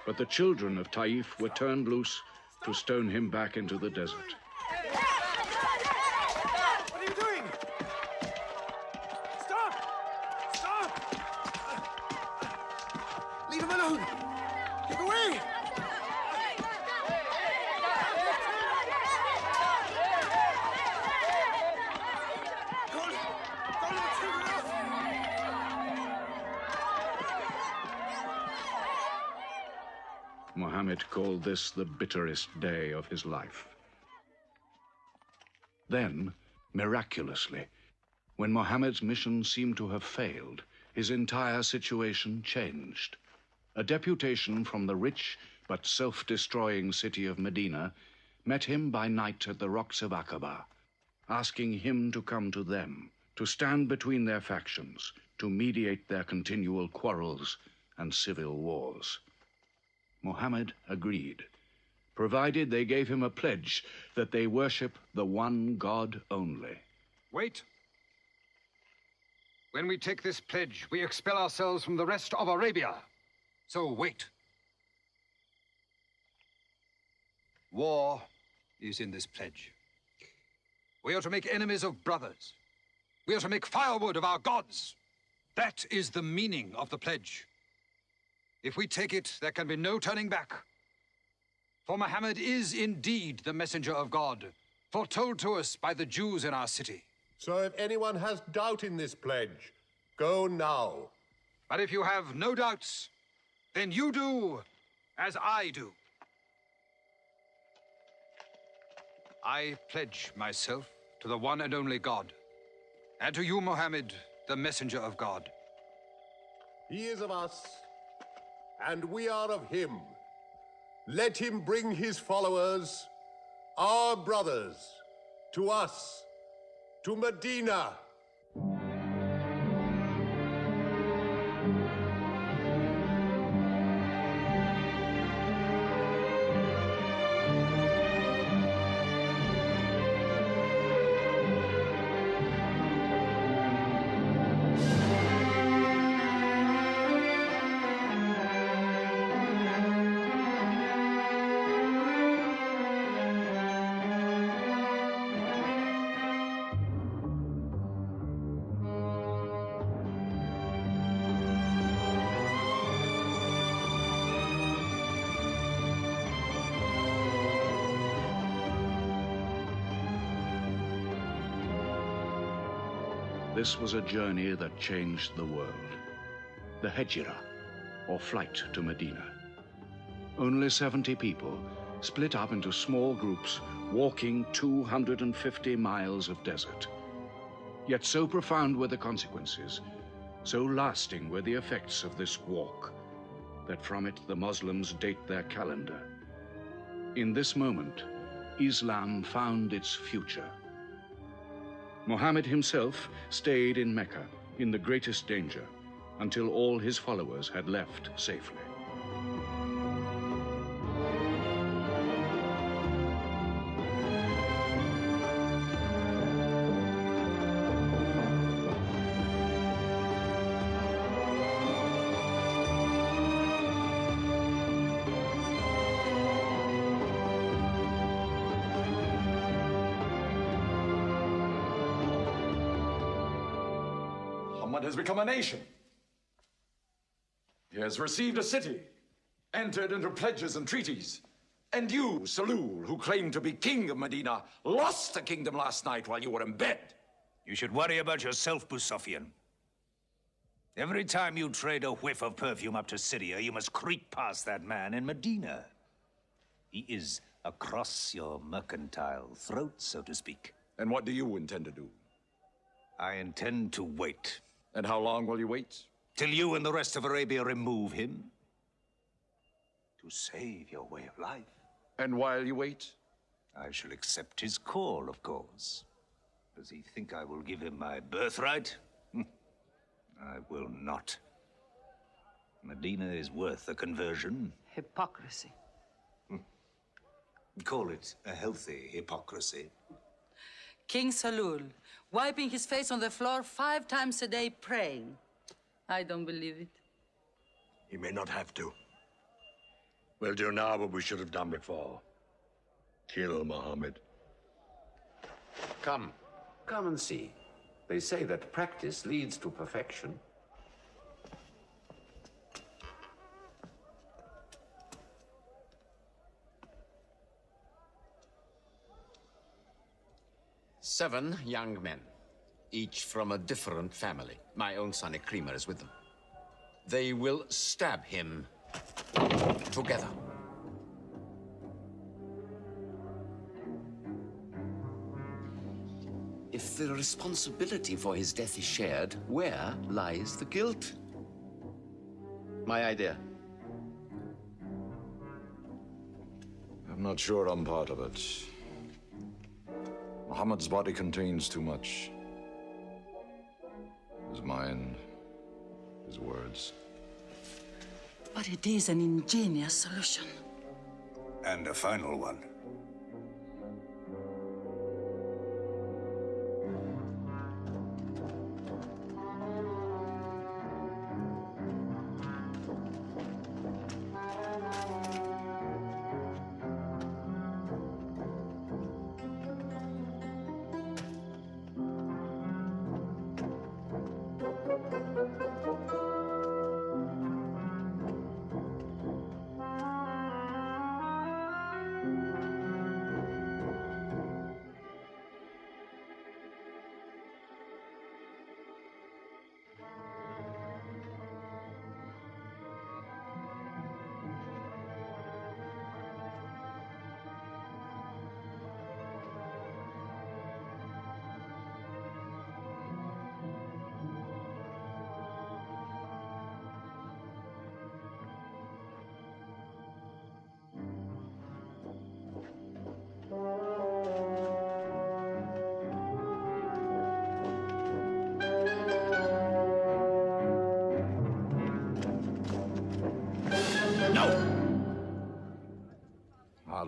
But the children of Taif were turned loose to stone him back into the desert. What are you doing? Stop! Stop! Leave him alone! Get away! Muhammad called this the bitterest day of his life. Then, miraculously, when Muhammad's mission seemed to have failed, his entire situation changed. A deputation from the rich but self-destroying city of Medina met him by night at the rocks of Aqaba, asking him to come to them, to stand between their factions, to mediate their continual quarrels and civil wars. Muhammad agreed, provided they gave him a pledge that they worship the one God only. Wait. When we take this pledge, we expel ourselves from the rest of Arabia. So wait. War is in this pledge. We are to make enemies of brothers. We are to make firewood of our gods. That is the meaning of the pledge. If we take it, there can be no turning back. For Muhammad is indeed the messenger of God, foretold to us by the Jews in our city. So if anyone has doubt in this pledge, go now. But if you have no doubts, then you do as I do. I pledge myself to the one and only God, and to you, Mohammed, the messenger of God. He is of us, and we are of him. Let him bring his followers, our brothers, to us, to Medina. This was a journey that changed the world. The Hejira, or flight to Medina. Only 70 people, split up into small groups, walking 250 miles of desert. Yet so profound were the consequences, so lasting were the effects of this walk, that from it the Muslims date their calendar. In this moment, Islam found its future. Muhammad himself stayed in Mecca in the greatest danger until all his followers had left safely. Muhammad has become a nation. He has received a city, entered into pledges and treaties. And you, Salul, who claimed to be king of Medina, lost the kingdom last night while you were in bed. You should worry about yourself, Busafian. Every time you trade a whiff of perfume up to Syria, you must creep past that man in Medina. He is across your mercantile throat, so to speak. And what do you intend to do? I intend to wait. And how long will you wait? Till you and the rest of Arabia remove him. To save your way of life. And while you wait? I shall accept his call, of course. Does he think I will give him my birthright? I will not. Medina is worth a conversion. Hypocrisy. Call it a healthy hypocrisy. King Salul, wiping his face on the floor 5 times a day, praying. I don't believe it. He may not have to. We'll do now what we should have done before. Kill Muhammad. Come and see. They say that practice leads to perfection. Seven young men, each from a different family. My own son Ikrimah is with them. They will stab him together. If the responsibility for his death is shared, where lies the guilt? My idea. I'm not sure I'm part of it. Muhammad's body contains too much. His mind, his words. But it is an ingenious solution. And a final one.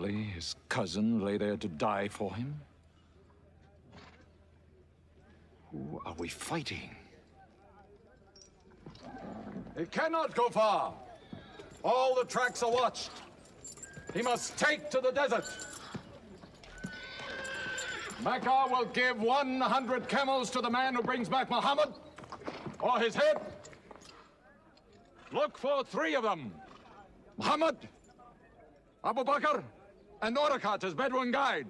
Unfortunately, his cousin lay there to die for him. Who are we fighting? He cannot go far. All the tracks are watched. He must take to the desert. Mecca will give 100 camels to the man who brings back Muhammad, or his head. Look for 3 of them. Muhammad, Abu Bakr, and Orakat as Bedouin guide.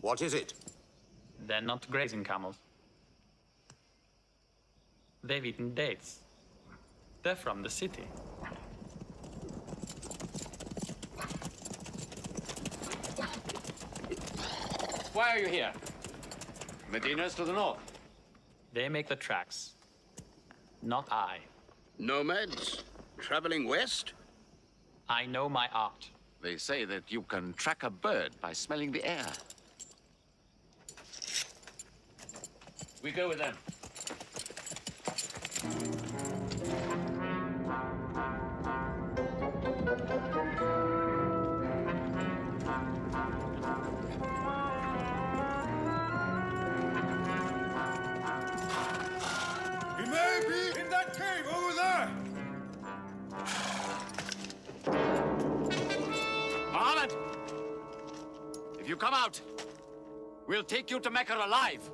What is it? They're not grazing camels. They've eaten dates. They're from the city. Why are you here? Medina's to the north. They make the tracks. Not I. Nomads? Traveling west? I know my art. They say that you can track a bird by smelling the air. We go with them. He may be in that cave over there! Muhammad! If you come out, we'll take you to Mecca alive.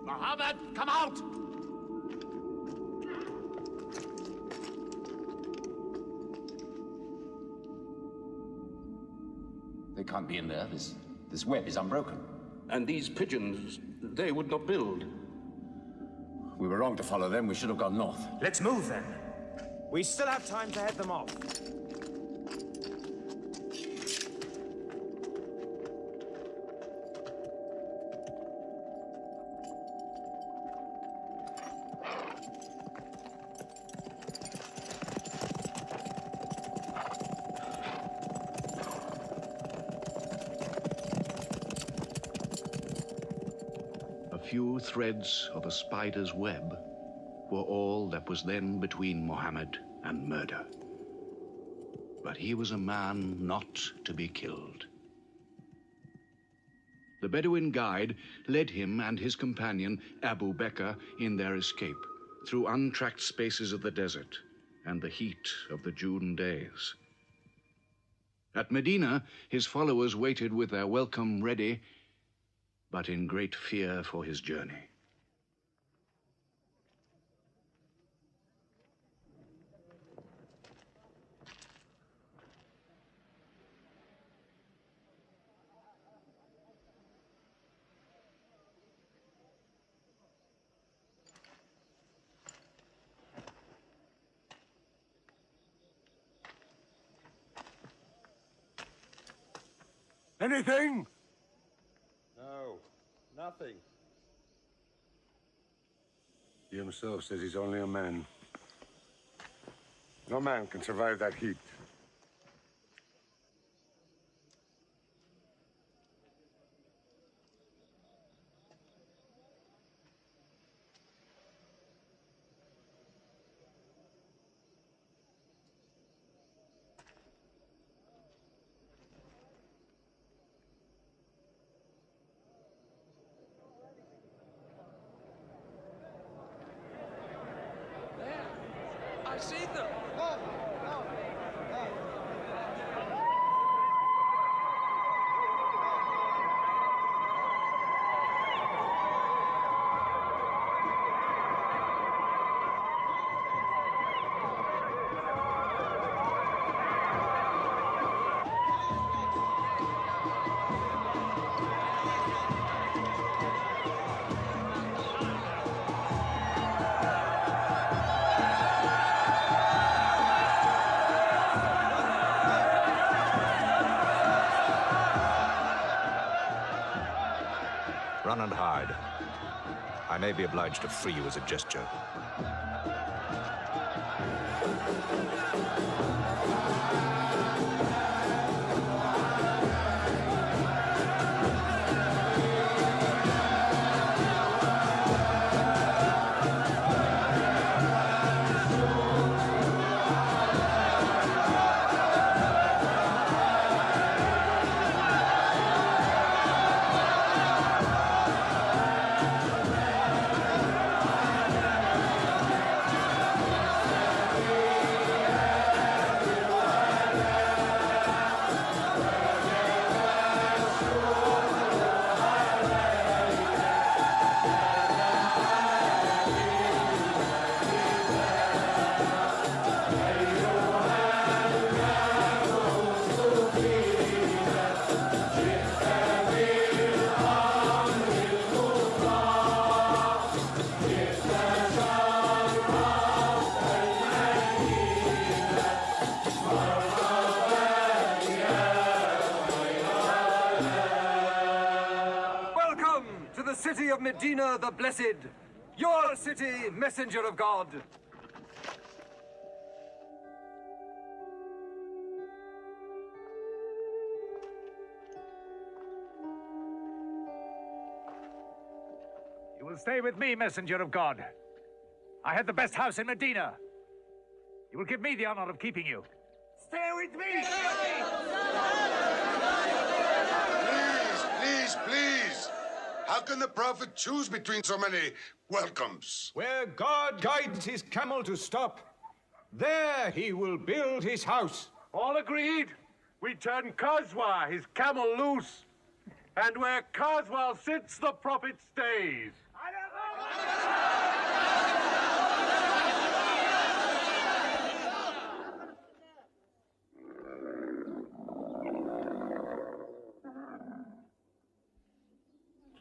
Muhammad, come out! They can't be in there. This web is unbroken. And these pigeons, they would not build. We were wrong to follow them. We should have gone north. Let's move then. We still have time to head them off. Few threads of a spider's web were all that was then between Mohammed and murder. But he was a man not to be killed. The Bedouin guide led him and his companion, Abu Bakr, in their escape through untracked spaces of the desert and the heat of the June days. At Medina, his followers waited with their welcome ready, but in great fear for his journey. Anything? No, nothing. He himself says he's only a man. No man can survive that heat. I see them! Run and hide. I may be obliged to free you as a gesture. City of Medina the Blessed, your city, messenger of God. You will stay with me, messenger of God. I had the best house in Medina. You will give me the honor of keeping you. Stay with me! Please! How can the Prophet choose between so many welcomes? Where God guides his camel to stop, there he will build his house. All agreed. We turn Khazwa, his camel, loose. And where Khazwa sits, the Prophet stays.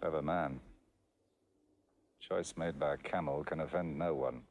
Clever man. Choice made by a camel can offend no one.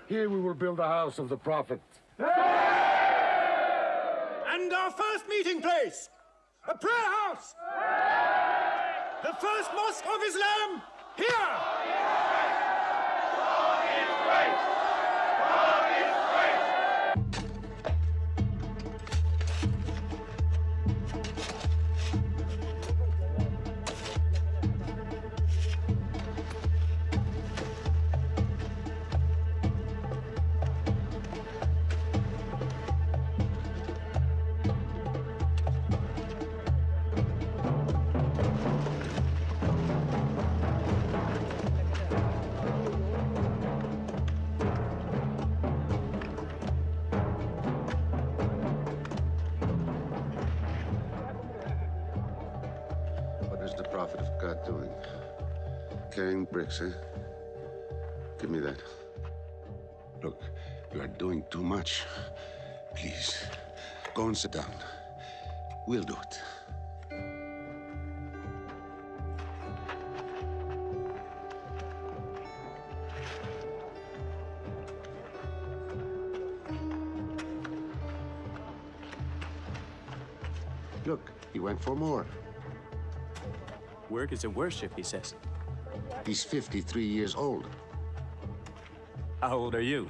Here we will build the house of the Prophet. And our first meeting place, a prayer house. The first mosque of Islam, here. What is the Prophet of God doing? Carrying bricks, eh? Give me that. Look, you are doing too much. Please, go and sit down. We'll do it. Look, he went for more. Work is a worship, he says. He's 53 years old. How old are you?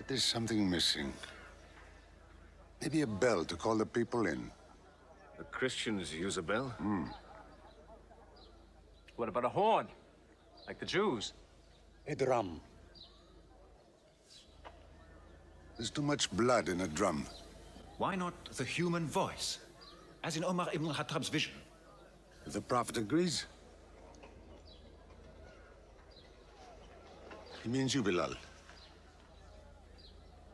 But there's something missing. Maybe a bell to call the people in. The Christians use a bell? What about a horn? Like the Jews? A drum. There's too much blood in a drum. Why not the human voice? As in Omar ibn al-Khattab's vision. If the Prophet agrees. He means you, Bilal.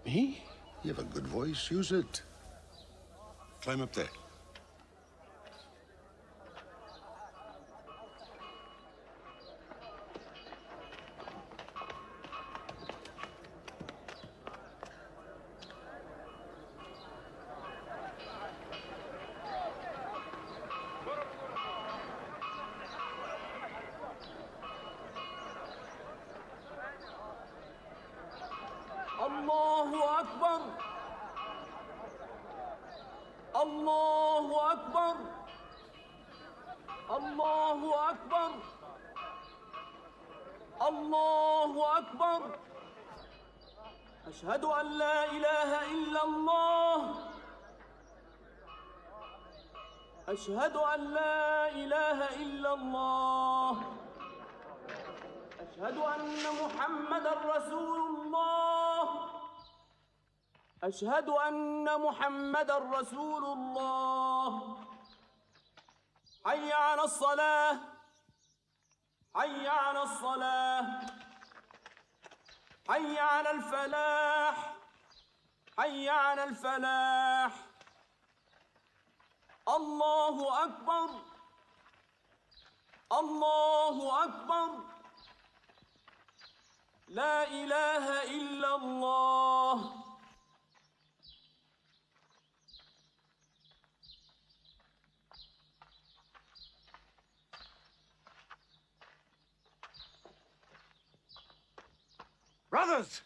Me? You have a good voice. Use it. Climb up there. الله أكبر الله أكبر الله أكبر الله أكبر أشهد أن لا إله إلا الله أشهد أن لا إله إلا الله أشهد أن محمدًا رسول الله أشهد أن محمدًا رسول الله حي على الصلاة حي على الصلاة حي على الفلاح حي على الفلاح الله أكبر الله أكبر لا إله إلا الله Brothers!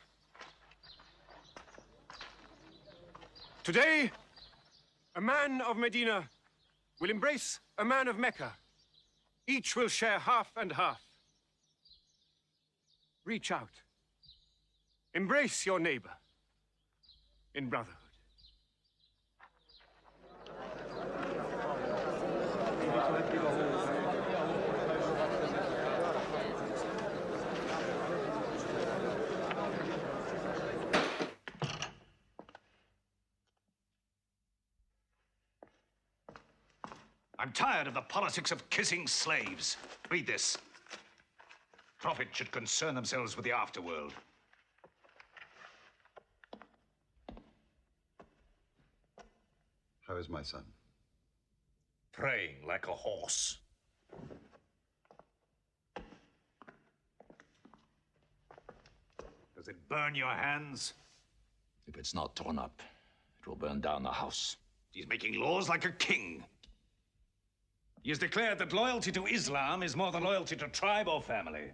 Today, a man of Medina will embrace a man of Mecca. Each will share half and half. Reach out. Embrace your neighbor in brotherhood. I'm tired of the politics of kissing slaves. Read this. Prophets should concern themselves with the afterworld. How is my son? Praying like a horse. Does it burn your hands? If it's not torn up, it will burn down the house. He's making laws like a king. He has declared that loyalty to Islam is more than loyalty to tribe or family.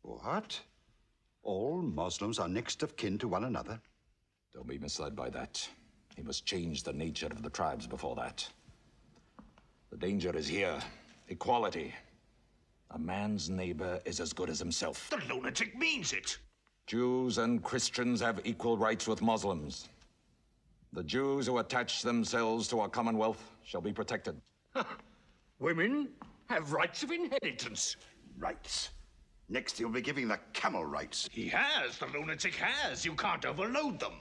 What? All Muslims are next of kin to one another? Don't be misled by that. He must change the nature of the tribes before that. The danger is here. Equality. A man's neighbor is as good as himself. The lunatic means it. Jews and Christians have equal rights with Muslims. The Jews who attach themselves to our commonwealth shall be protected. Women have rights of inheritance. Rights? Next, he'll be giving the camel rights. He has. The lunatic has. You can't overload them.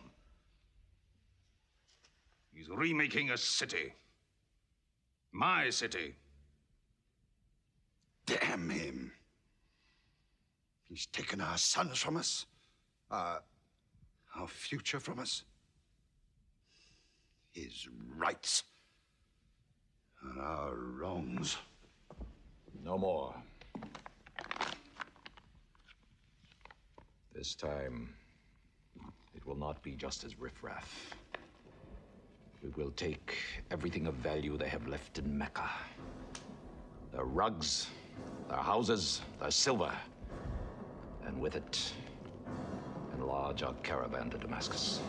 He's remaking a city. My city. Damn him. He's taken our sons from us. Our future from us. His rights. And our wrongs. No more. This time, it will not be just as riffraff. We will take everything of value they have left in Mecca. Their rugs, their houses, their silver. And with it, enlarge our caravan to Damascus.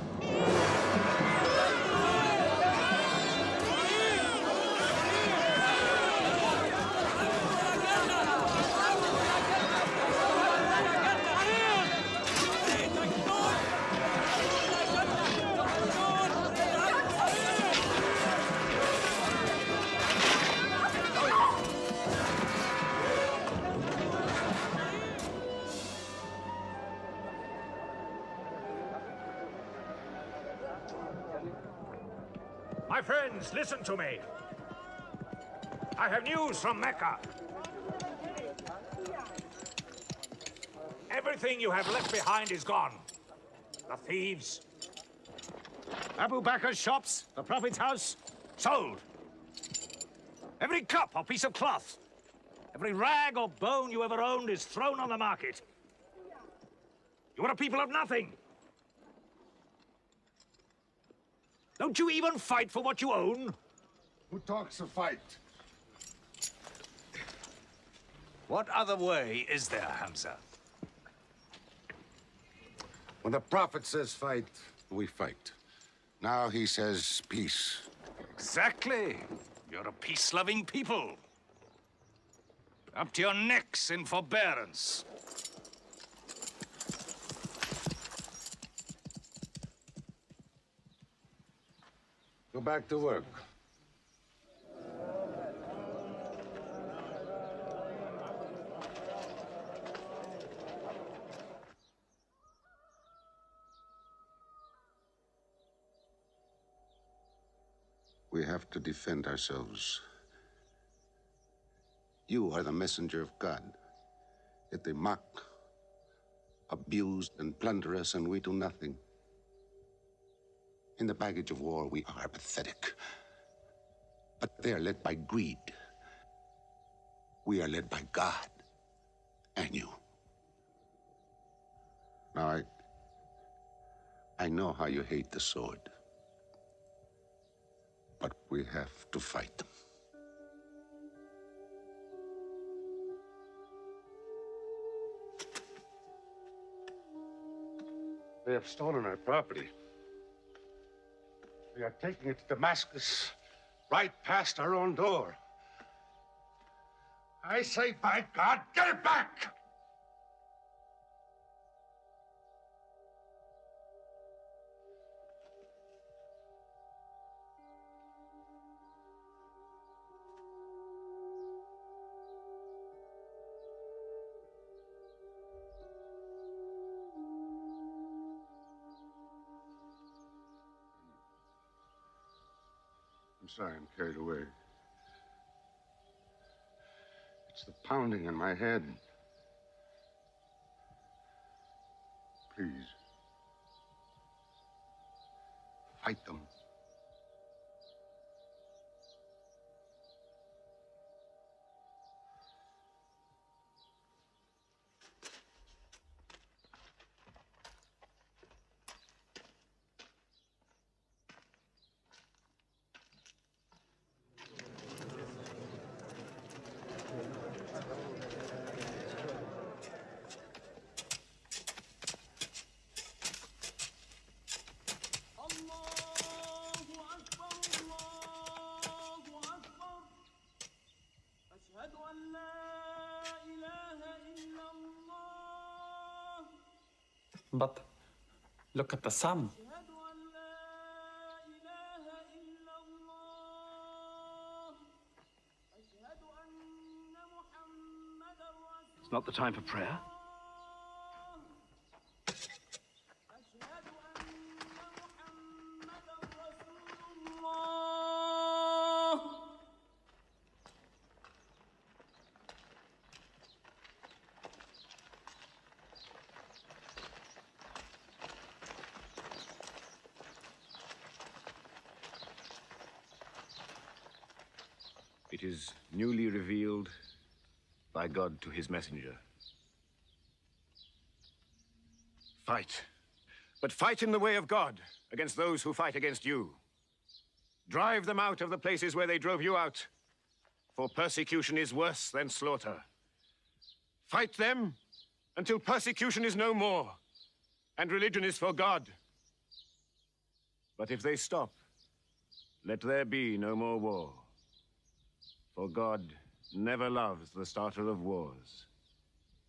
My friends, listen to me. I have news from Mecca. Everything you have left behind is gone. The thieves. Abu Bakr's shops, the Prophet's house, sold. Every cup or piece of cloth, every rag or bone you ever owned is thrown on the market. You are a people of nothing. Don't you even fight for what you own? Who talks of fight? What other way is there, Hamza? When the Prophet says fight, we fight. Now he says peace. Exactly. You're a peace-loving people. Up to your necks in forbearance. Go back to work. We have to defend ourselves. You are the messenger of God. Yet they mock, abuse, and plunder us, and we do nothing. In the baggage of war, we are pathetic. But they are led by greed. We are led by God and you. Now, I know how you hate the sword. But we have to fight them. They have stolen our property. We are taking it to Damascus, right past our own door. I say, by God, get it back! I'm sorry, I'm carried away. It's the pounding in my head. Please. Fight them. But look at the sun. It's not the time for prayer. It is newly revealed by God to his messenger. Fight. But fight in the way of God against those who fight against you. Drive them out of the places where they drove you out, for persecution is worse than slaughter. Fight them until persecution is no more and religion is for God. But if they stop, let there be no more war. For God never loves the starter of wars.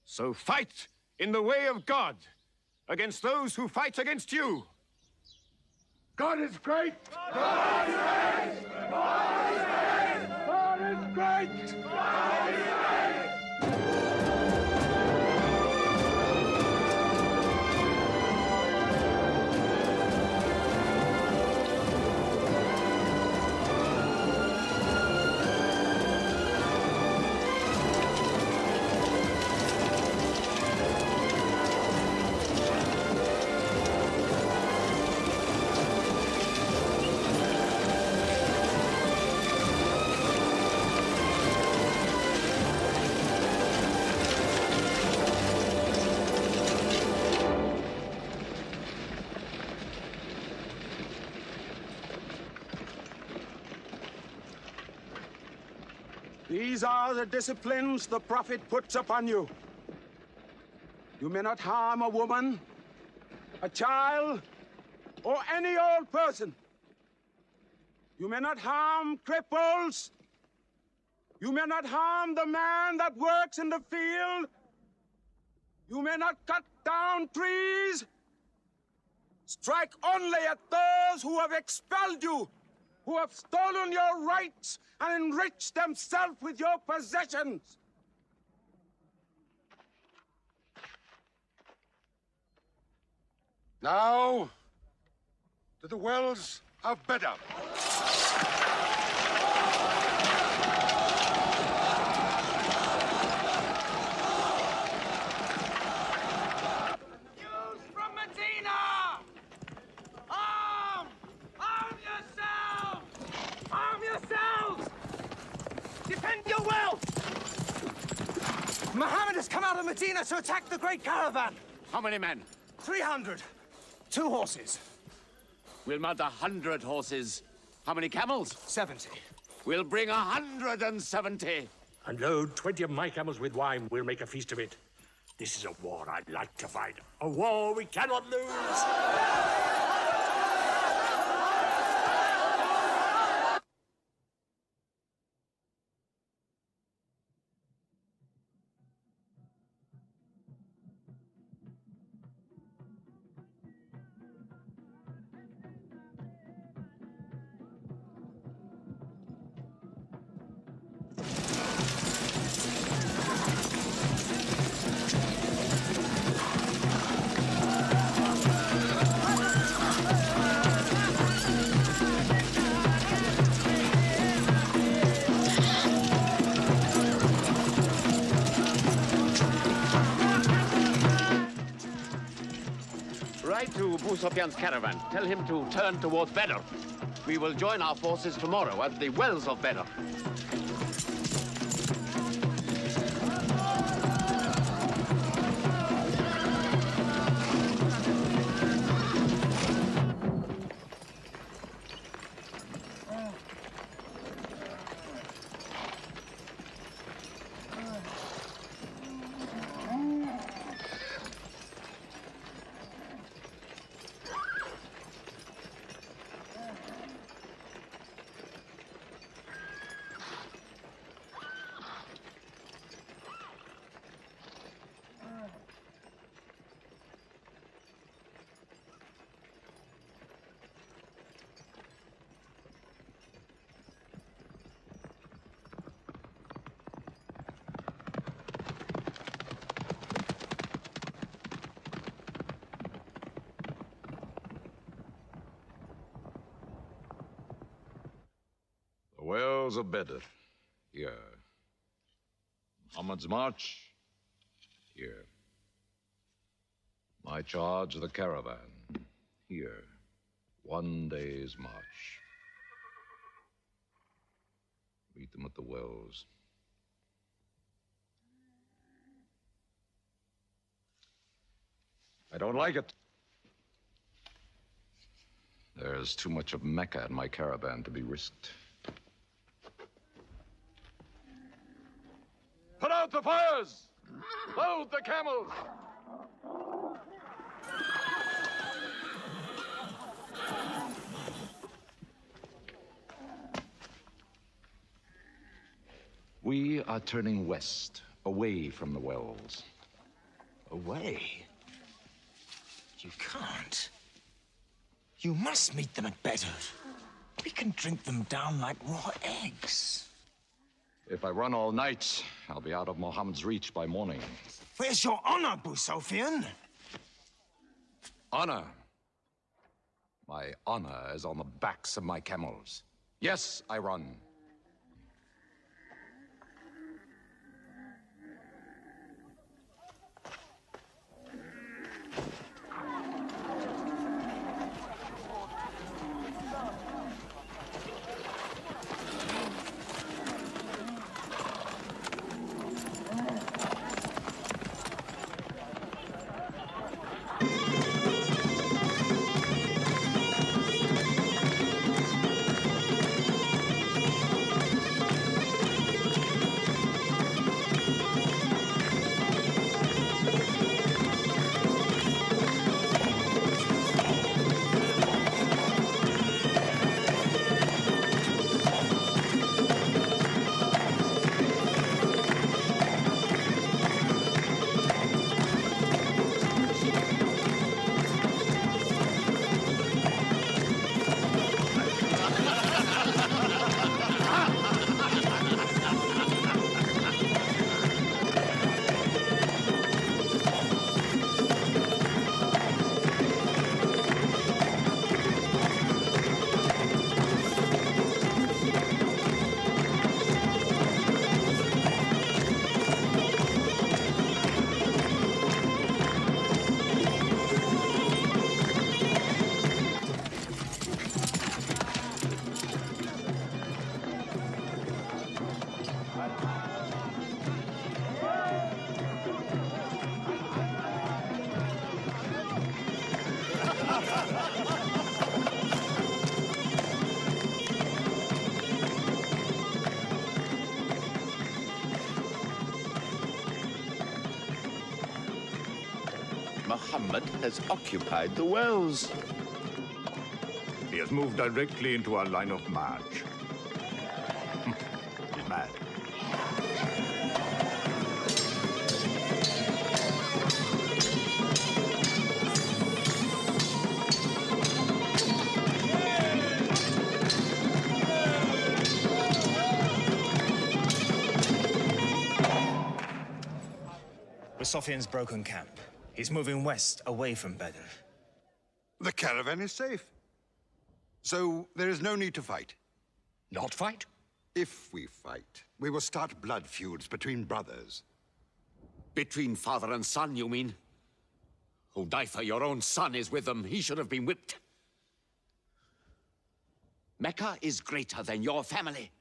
So fight in the way of God against those who fight against you. God is great! God is great! God is great! God is great! God is great! These are the disciplines the prophet puts upon you. You may not harm a woman, a child, or any old person. You may not harm cripples. You may not harm the man that works in the field. You may not cut down trees. Strike only at those who have expelled you, who have stolen your rights and enriched themselves with your possessions. Now, to the wells of Bedar. Jews from Medina! Arm! Arm yourselves! Arm yourselves! Defend your wealth! Muhammad has come out of Medina to attack the great caravan. How many men? 300. 2 horses. We'll mount 100 horses. How many camels? 70. We'll bring 170. And load 20 of my camels with wine. We'll make a feast of it. This is a war I'd like to fight. A war we cannot lose. Write to Abu Sufyan's caravan. Tell him to turn towards Bedr. We will join our forces tomorrow at the wells of Bedr. Heroes of Badr, here. Muhammad's March, here. My charge of the caravan, here. 1 day's march. Meet them at the wells. I don't like it. There's too much of Mecca in my caravan to be risked. Put out the fires! Load the camels! We are turning west, away from the wells. Away? You can't. You must meet them at Badr. We can drink them down like raw eggs. If I run all night, I'll be out of Muhammad's reach by morning. Where's your honor, Abu Sufyan? Honor? My honor is on the backs of my camels. Yes, I run. Muhammad has occupied the wells. He has moved directly into our line of march. He's mad. Sufyan's broken camp. He's moving west, away from Badr. The caravan is safe. So there is no need to fight. Not fight? If we fight, we will start blood feuds between brothers. Between father and son, you mean? Hudayfa, your own son, is with them. He should have been whipped. Mecca is greater than your family.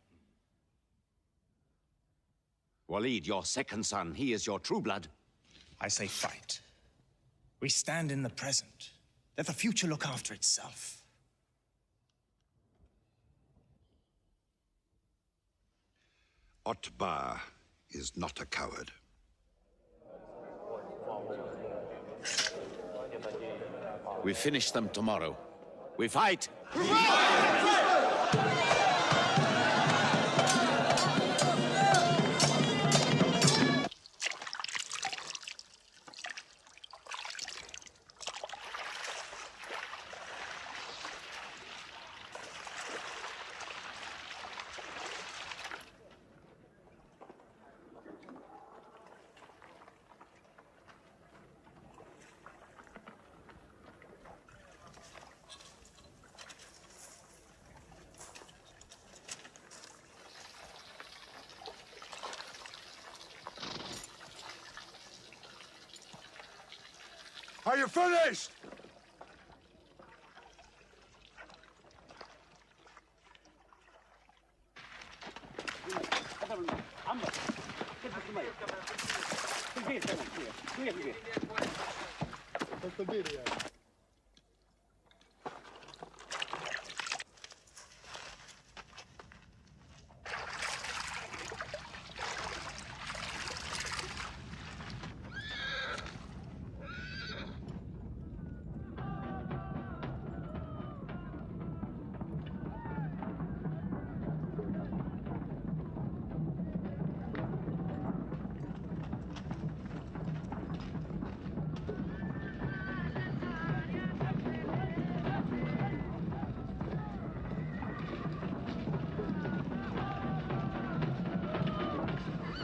Walid, your second son, he is your true blood. I say fight. We stand in the present. Let the future look after itself. Otbah is not a coward. We finish them tomorrow. We fight! Are you finished?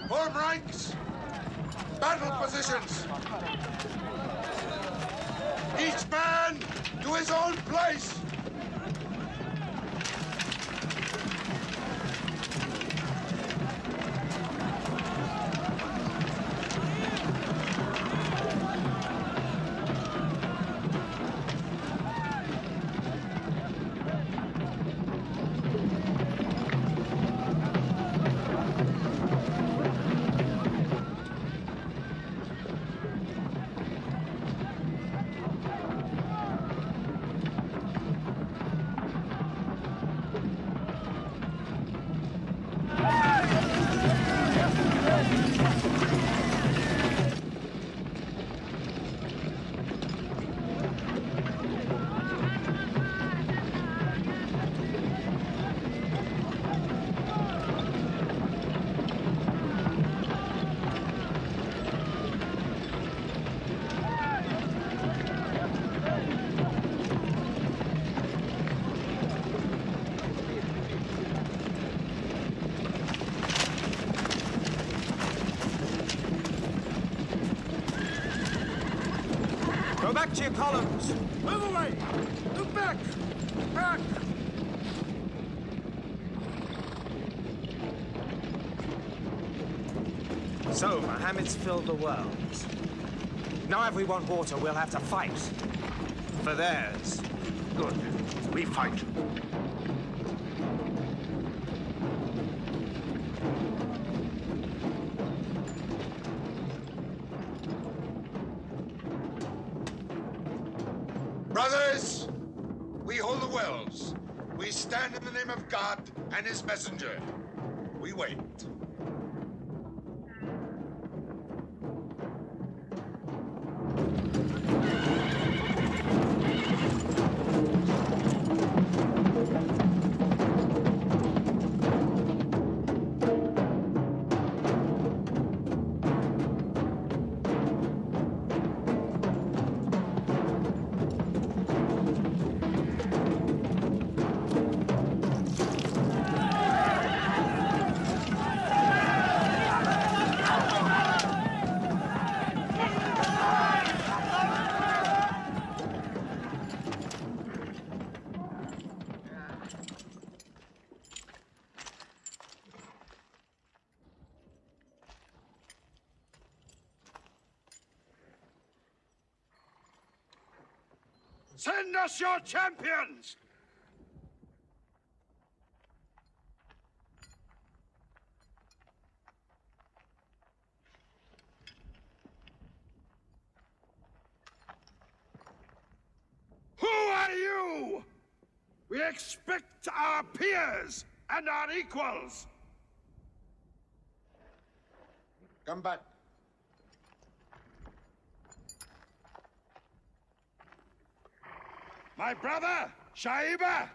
Form ranks! Battle positions! Each man to his own place! Go back to your columns. Move away! Move back! Back! So, Mohammed's filled the world. Now if we want water, we'll have to fight. For theirs. Good. We fight. Brothers, we hold the wells. We stand in the name of God and his messenger. We wait. Send us your champions! Who are you? We expect our peers and our equals. Come back. My brother, Shaiba.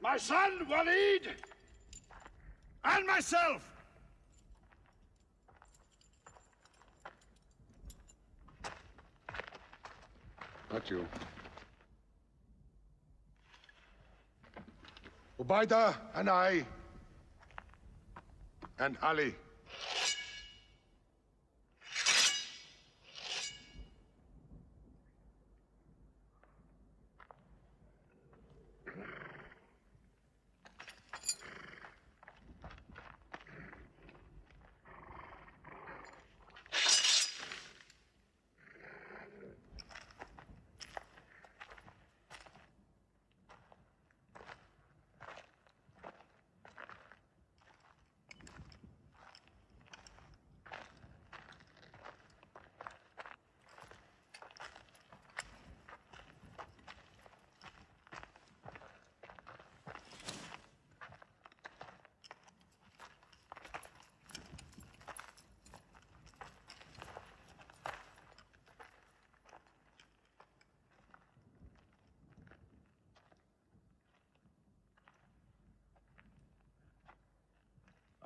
My son, Walid. And myself. Not you. Ubaida and I. And Ali.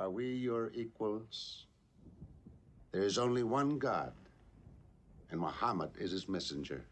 Are we your equals? There is only one God, and Muhammad is his messenger.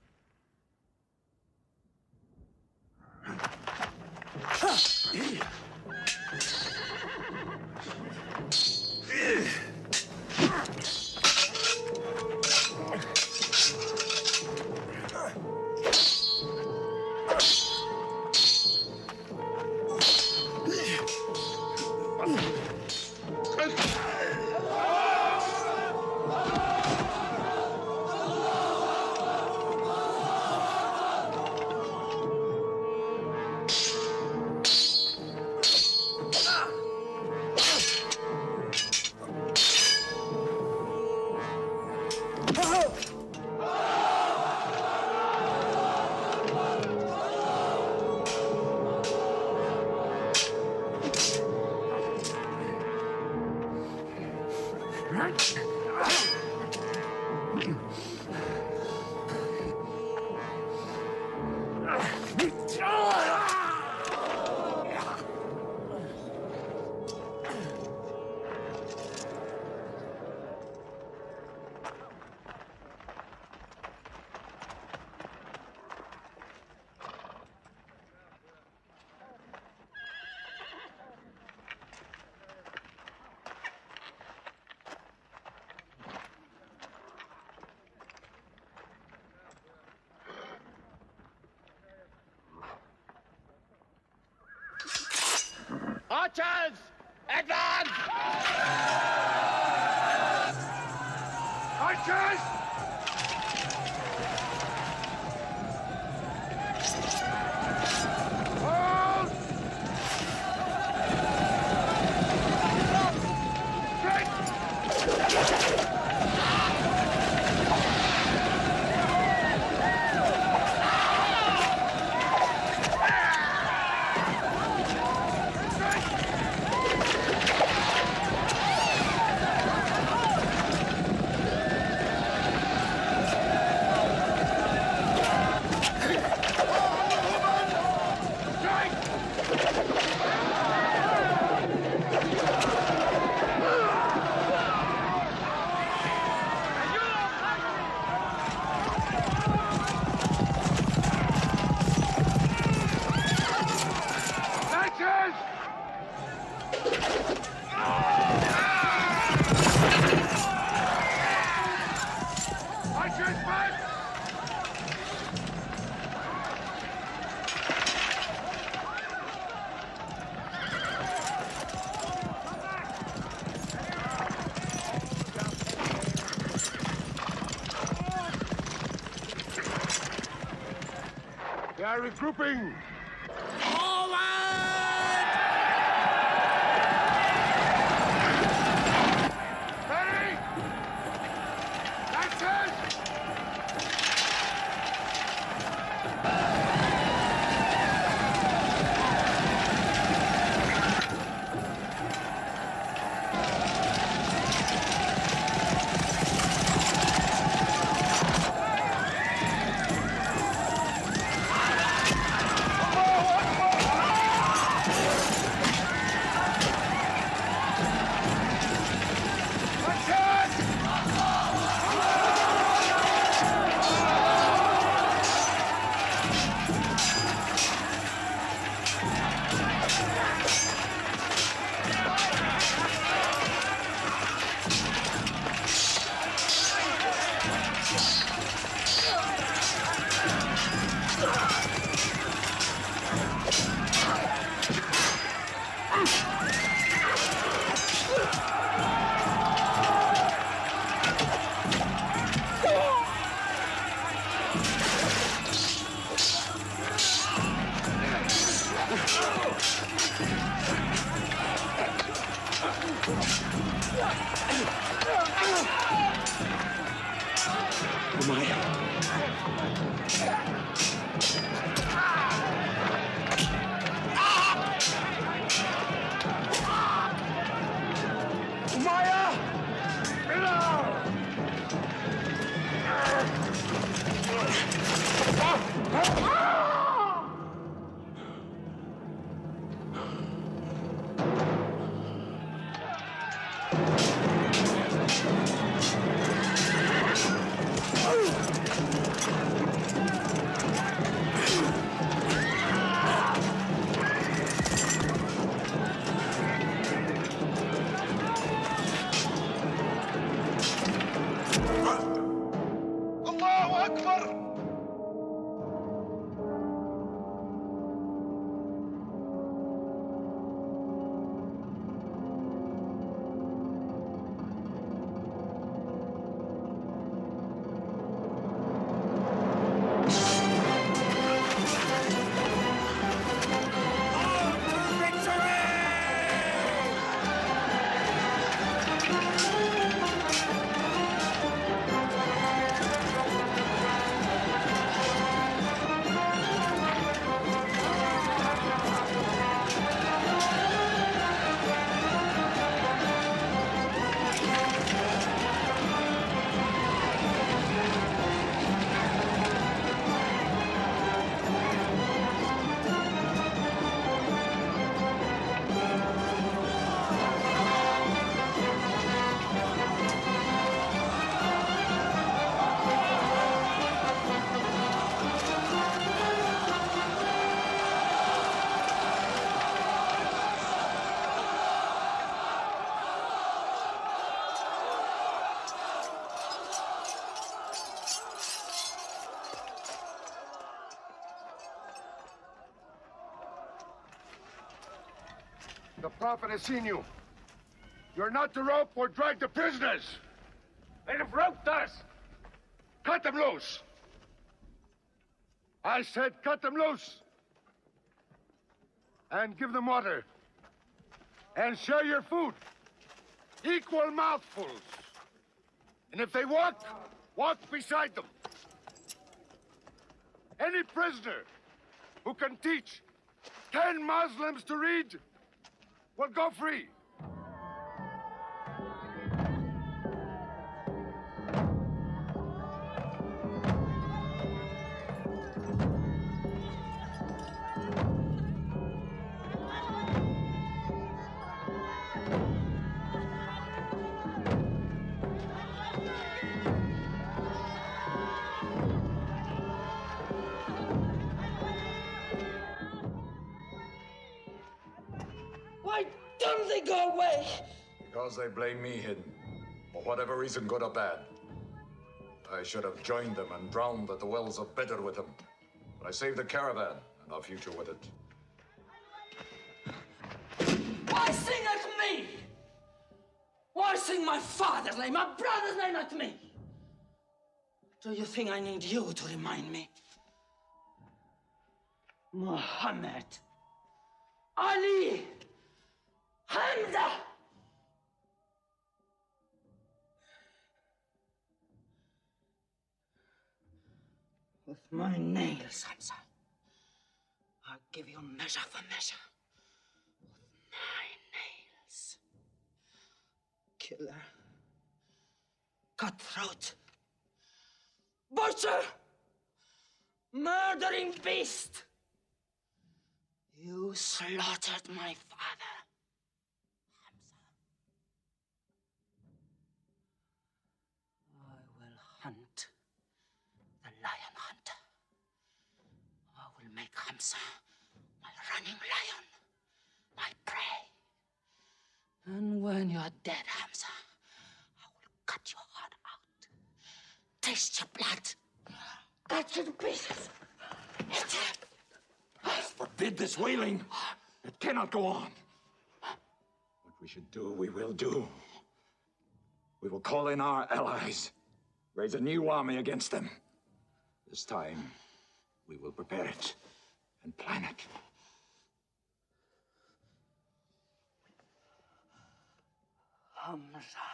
Archers! Advance! Archers! Hold! They are regrouping! Ready! Lancers! Akbar! The Prophet has seen you. You're not to rope or drag the prisoners. They have roped us. Cut them loose. I said cut them loose. And give them water. And share your food. Equal mouthfuls. And if they walk, walk beside them. Any prisoner who can teach 10 Muslims to read will go free. Why don't they go away? Because they blame me, Hidden. For whatever reason, good or bad. I should have joined them and drowned at the wells of Bitter with them. But I saved the caravan and our future with it. Why sing at me? Why sing my father's name, my brother's name at me? Do you think I need you to remind me? Muhammad, Ali, Hamza! With my nails, Hamza, I'll give you measure for measure. With my nails. Killer. Cutthroat. Butcher! Murdering beast! You slaughtered my father, Hamza. I will hunt the lion hunter. I will make Hamza my running lion, my prey. And when you are dead, Hamza, I will cut your heart out, taste your blood, cut you to pieces, eat it. Forbid this wailing. It cannot go on. What we should do, we will do. We will call in our allies, raise a new army against them. This time, we will prepare it and plan it. Hamza.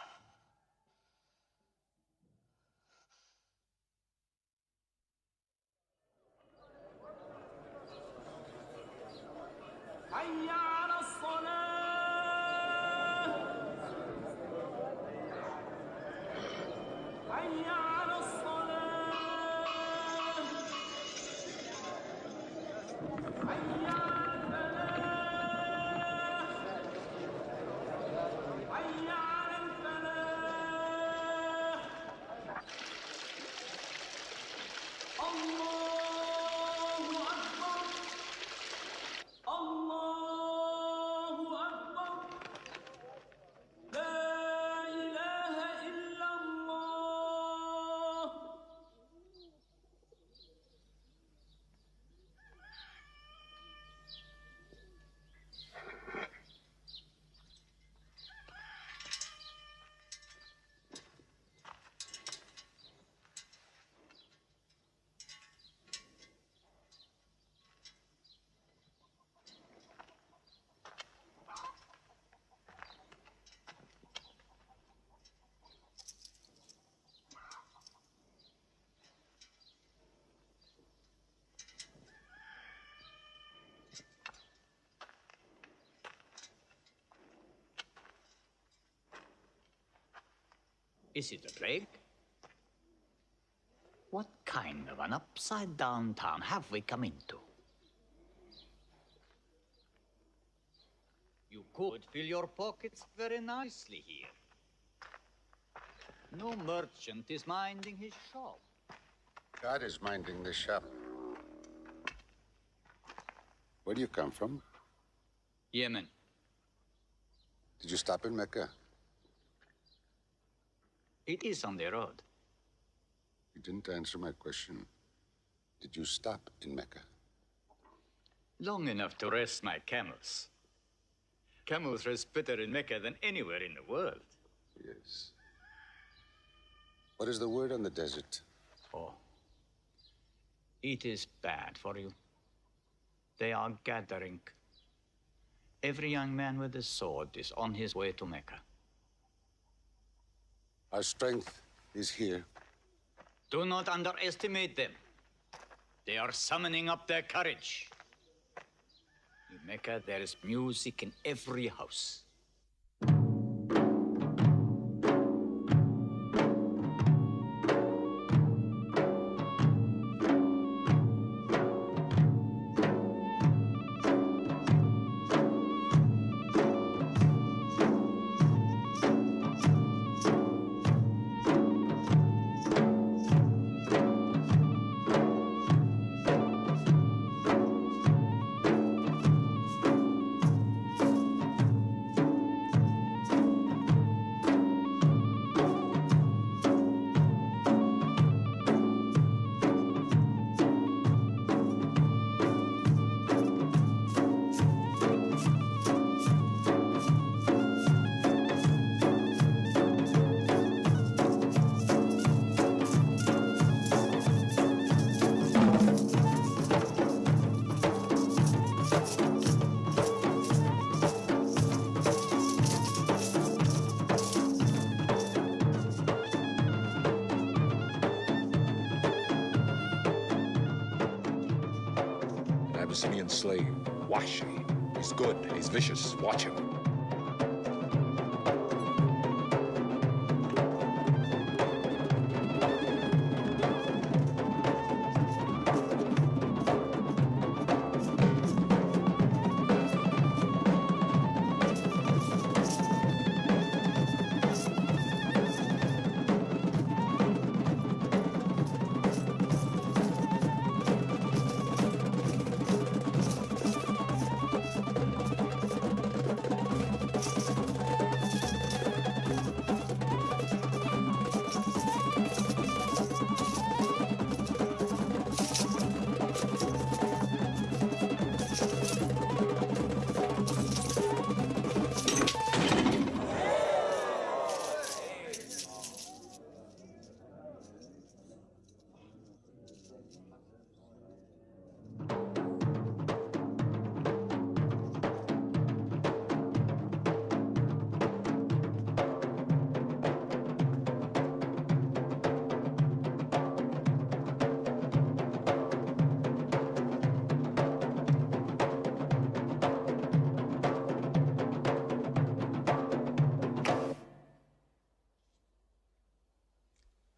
حي على الصلاة حي على الصلاة حي على الفلاح حي على الفلاح Is it a plague? What kind of an upside-down town have we come into? You could fill your pockets very nicely here. No merchant is minding his shop. God is minding the shop. Where do you come from? Yemen. Did you stop in Mecca? It is on the road. You didn't answer my question. Did you stop in Mecca? Long enough to rest my camels. Camels rest better in Mecca than anywhere in the world. Yes. What is the word on the desert? Oh. It is bad for you. They are gathering. Every young man with a sword is on his way to Mecca. Our strength is here. Do not underestimate them. They are summoning up their courage. In Mecca, there is music in every house. Abyssinian slave, Washi. He's good, he's vicious. Watch him.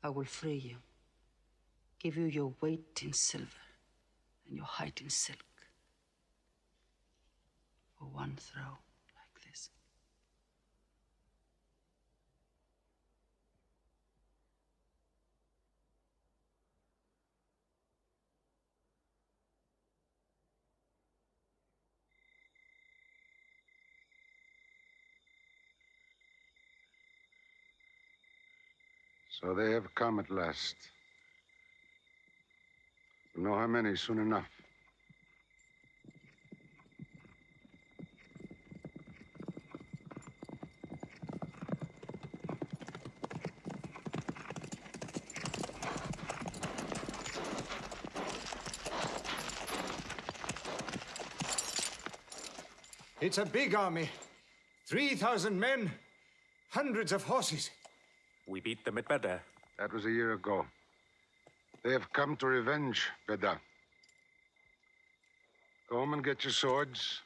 I will free you, give you your weight in silver and your height in silk for one throw like this. So they have come at last. We'll know how many soon enough. It's a big army. 3,000 men, hundreds of horses. We beat them at Badr. That was a year ago. They have come to revenge, Beda. Go home and get your swords.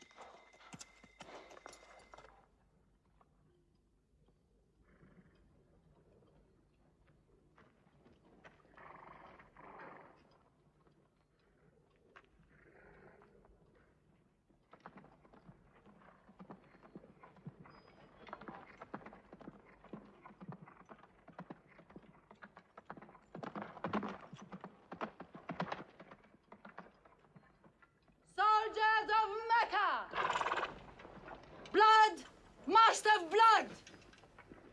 of blood!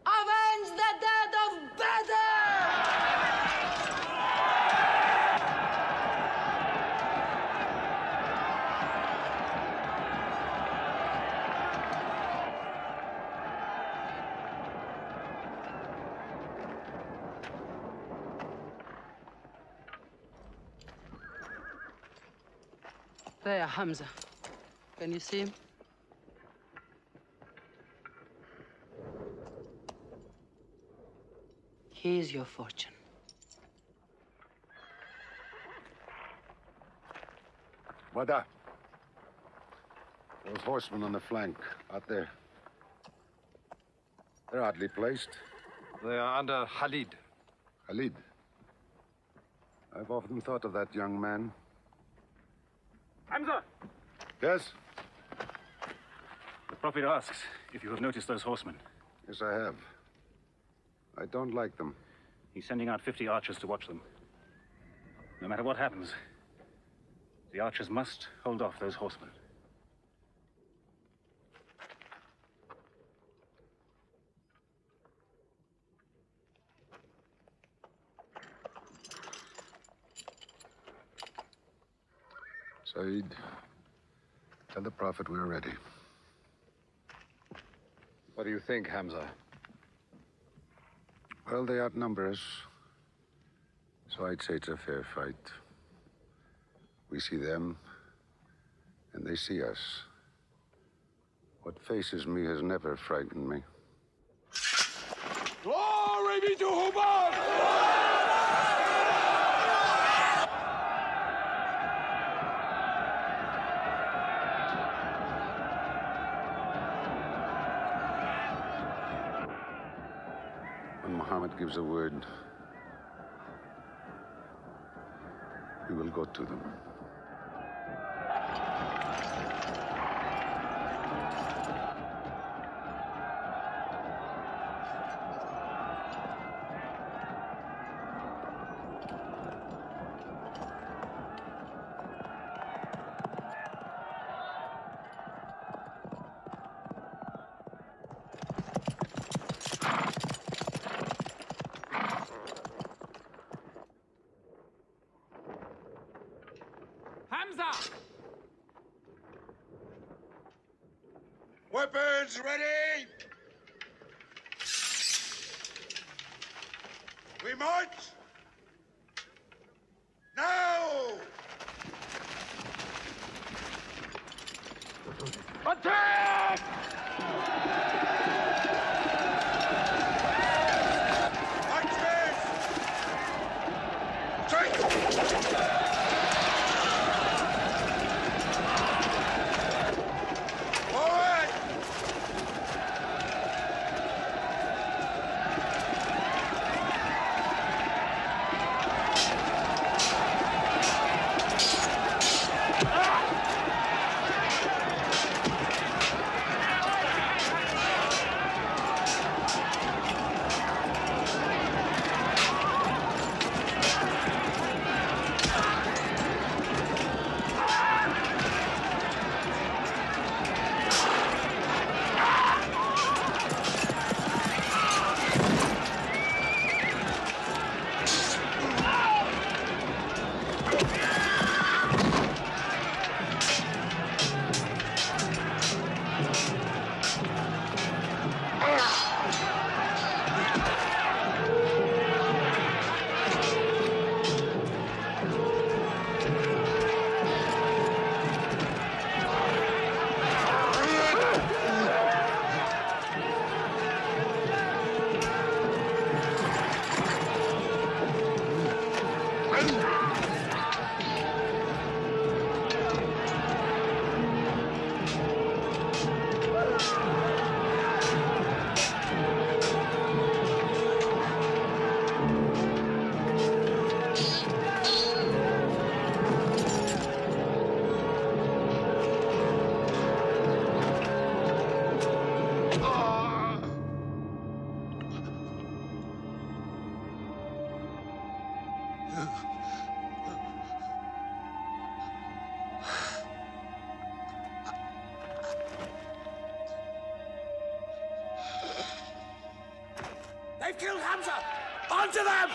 Avenge the dead of Badr! There, Hamza. Can you see him? Here's your fortune. Wada. Those horsemen on the flank, out there. They're oddly placed. They are under Khalid. Khalid? I've often thought of that young man. Hamza! Yes? The Prophet asks if you have noticed those horsemen. Yes, I have. I don't like them. He's sending out 50 archers to watch them. No matter what happens, the archers must hold off those horsemen. Saeed, tell the Prophet we're ready. What do you think, Hamza? Well, they outnumber us, so I'd say it's a fair fight. We see them, and they see us. What faces me has never frightened me. Glory be to Hubbard! When Muhammad gives a word, we will go to them. Hamza! Weapons ready! We march! Now! Attack! to them!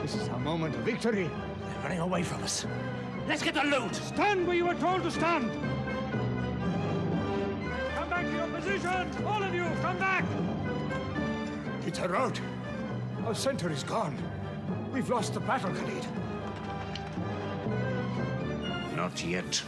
This is our moment of victory. They're running away from us. Let's get the loot! Stand where you were told to stand! Come back to your position! All of you, come back! It's a rout. Our center is gone. We've lost the battle, Khalid. Not yet.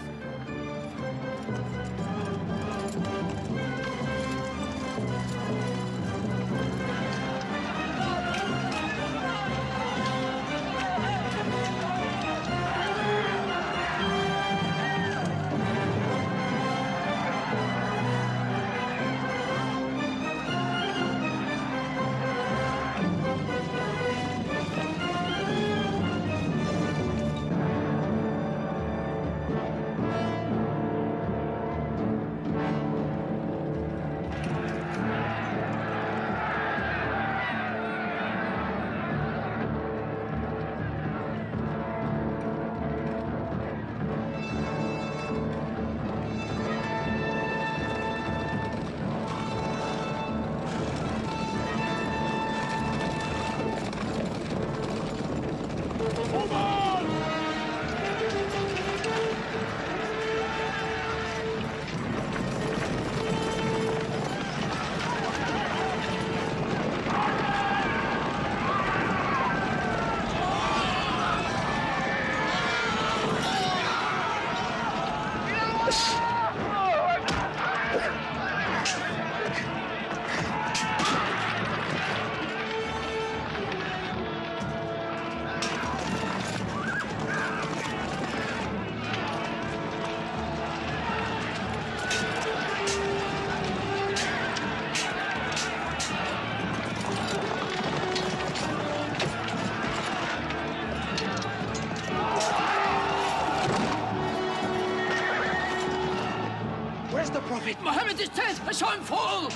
Mohammed is dead! I saw him fall!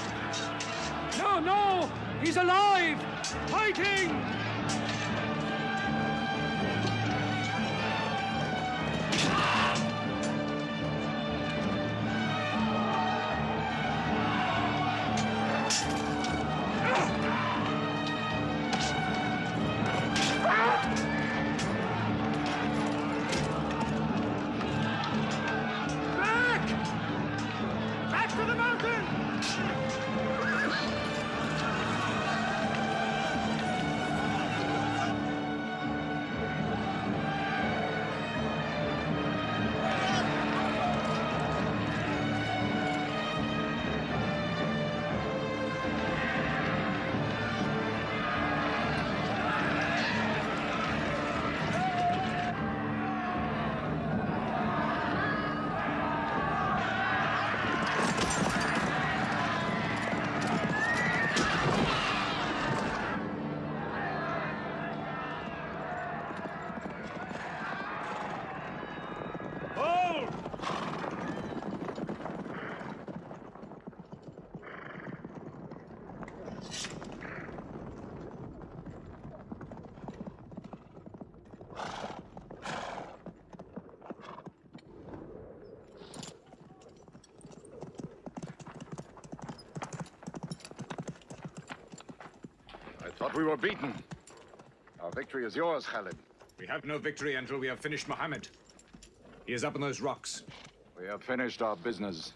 No, no! He's alive! Fighting! Back to the mountain! I thought we were beaten. Our victory is yours, Khalid. We have no victory until we have finished Mohammed. He is up on those rocks. We have finished our business.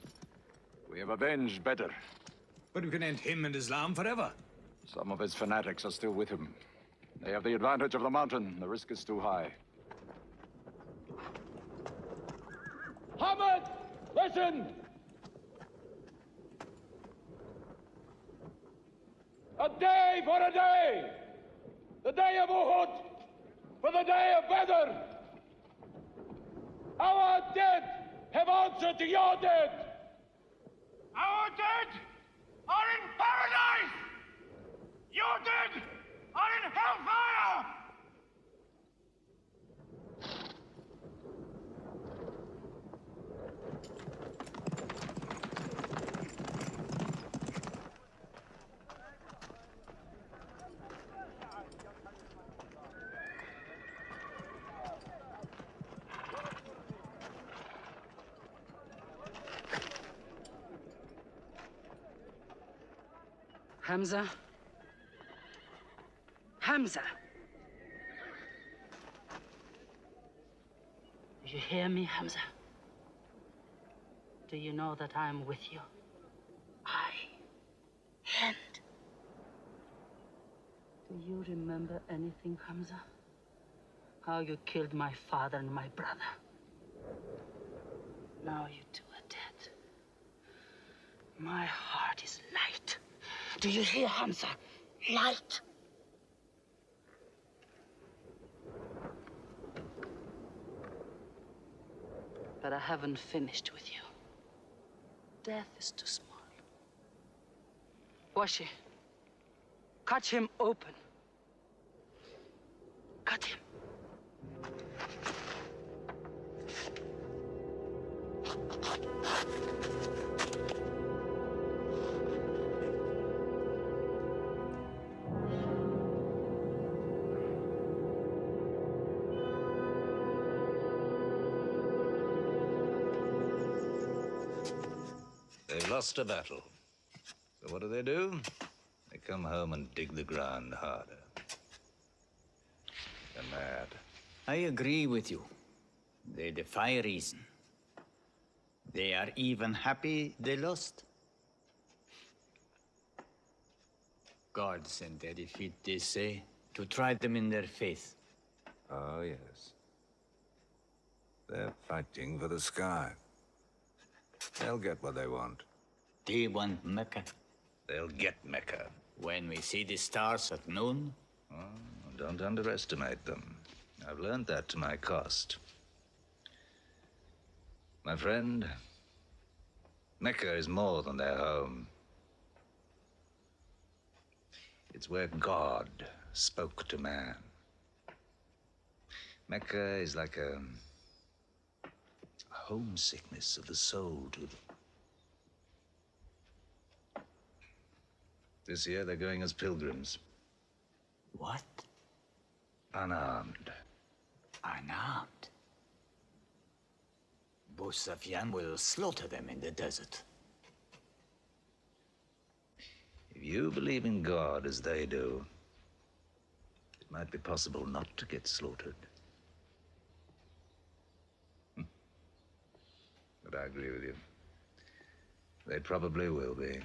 We have avenged Bedr. But we can end him and Islam forever. Some of his fanatics are still with him. They have the advantage of the mountain. The risk is too high. Muhammad, listen! A day for a day! The day of Uhud for the day of Badr! Our dead have answered to your dead! Our dead are in paradise! Your dead are in hellfire! Hamza? Hamza! Do you hear me, Hamza? Do you know that I'm with you? And do you remember anything, Hamza? How you killed my father and my brother? Now you two are dead. My heart is light. Do you hear, Hamza? Light. But I haven't finished with you. Death is too small. Washi, cut him open. Cut him. They've lost a battle. So what do? They come home and dig the ground harder. They're mad. I agree with you. They defy reason. They are even happy they lost. God sent their defeat, they say, to try them in their faith. Oh, yes. They're fighting for the sky. They'll get what they want. They want Mecca. They'll get Mecca. When we see the stars at noon? Oh, don't underestimate them. I've learned that to my cost. My friend, Mecca is more than their home. It's where God spoke to man. Mecca is like a homesickness of the soul to them. This year they're going as pilgrims. What? Unarmed. Unarmed? Abu Sufyan will slaughter them in the desert. If you believe in God as they do, it might be possible not to get slaughtered. But I agree with you. They probably will be.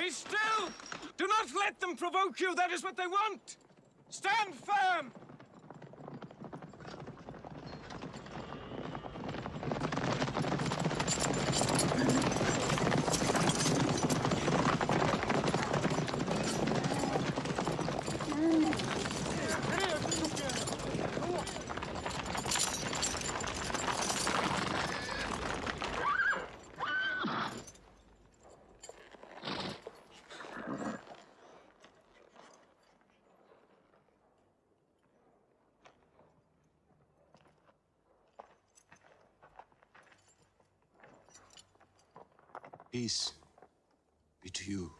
Be still! Do not let them provoke you. That is what they want. Stand firm! Peace be to you.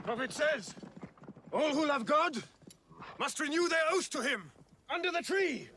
The prophet says, all who love God must renew their oath to him under the tree.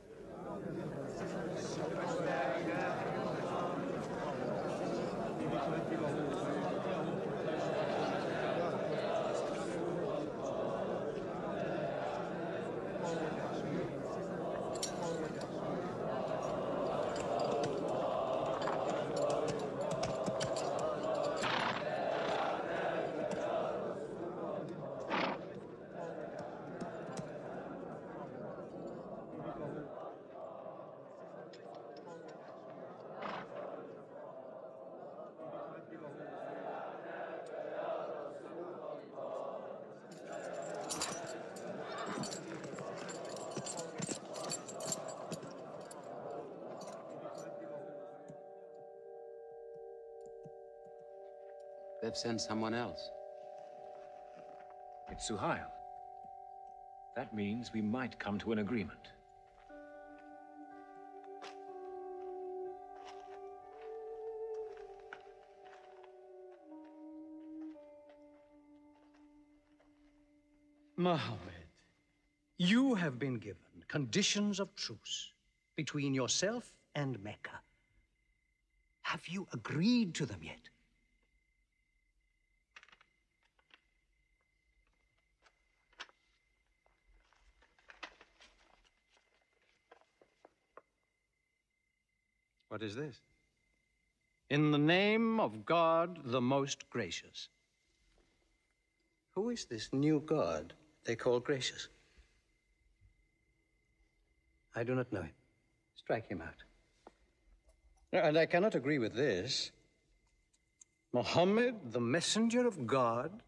They've sent someone else. It's Suhail. That means we might come to an agreement. Mohammed, you have been given conditions of truce between yourself and Mecca. Have you agreed to them yet? What is this? In the name of God, the most gracious. Who is this new God they call gracious? I do not know him. Strike him out. And I cannot agree with this. Muhammad, the messenger of God?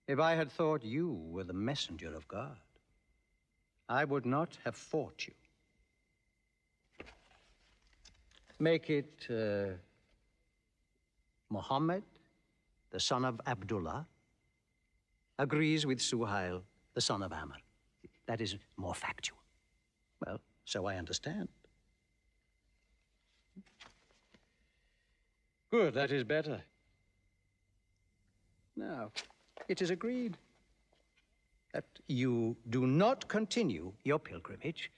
If I had thought you were the messenger of God, I would not have fought you. Make it Muhammad, the son of Abdullah, agrees with Suhail, the son of Amr. That is more factual. Well, so I understand. Good, that is better. Now, it is agreed that you do not continue your pilgrimage.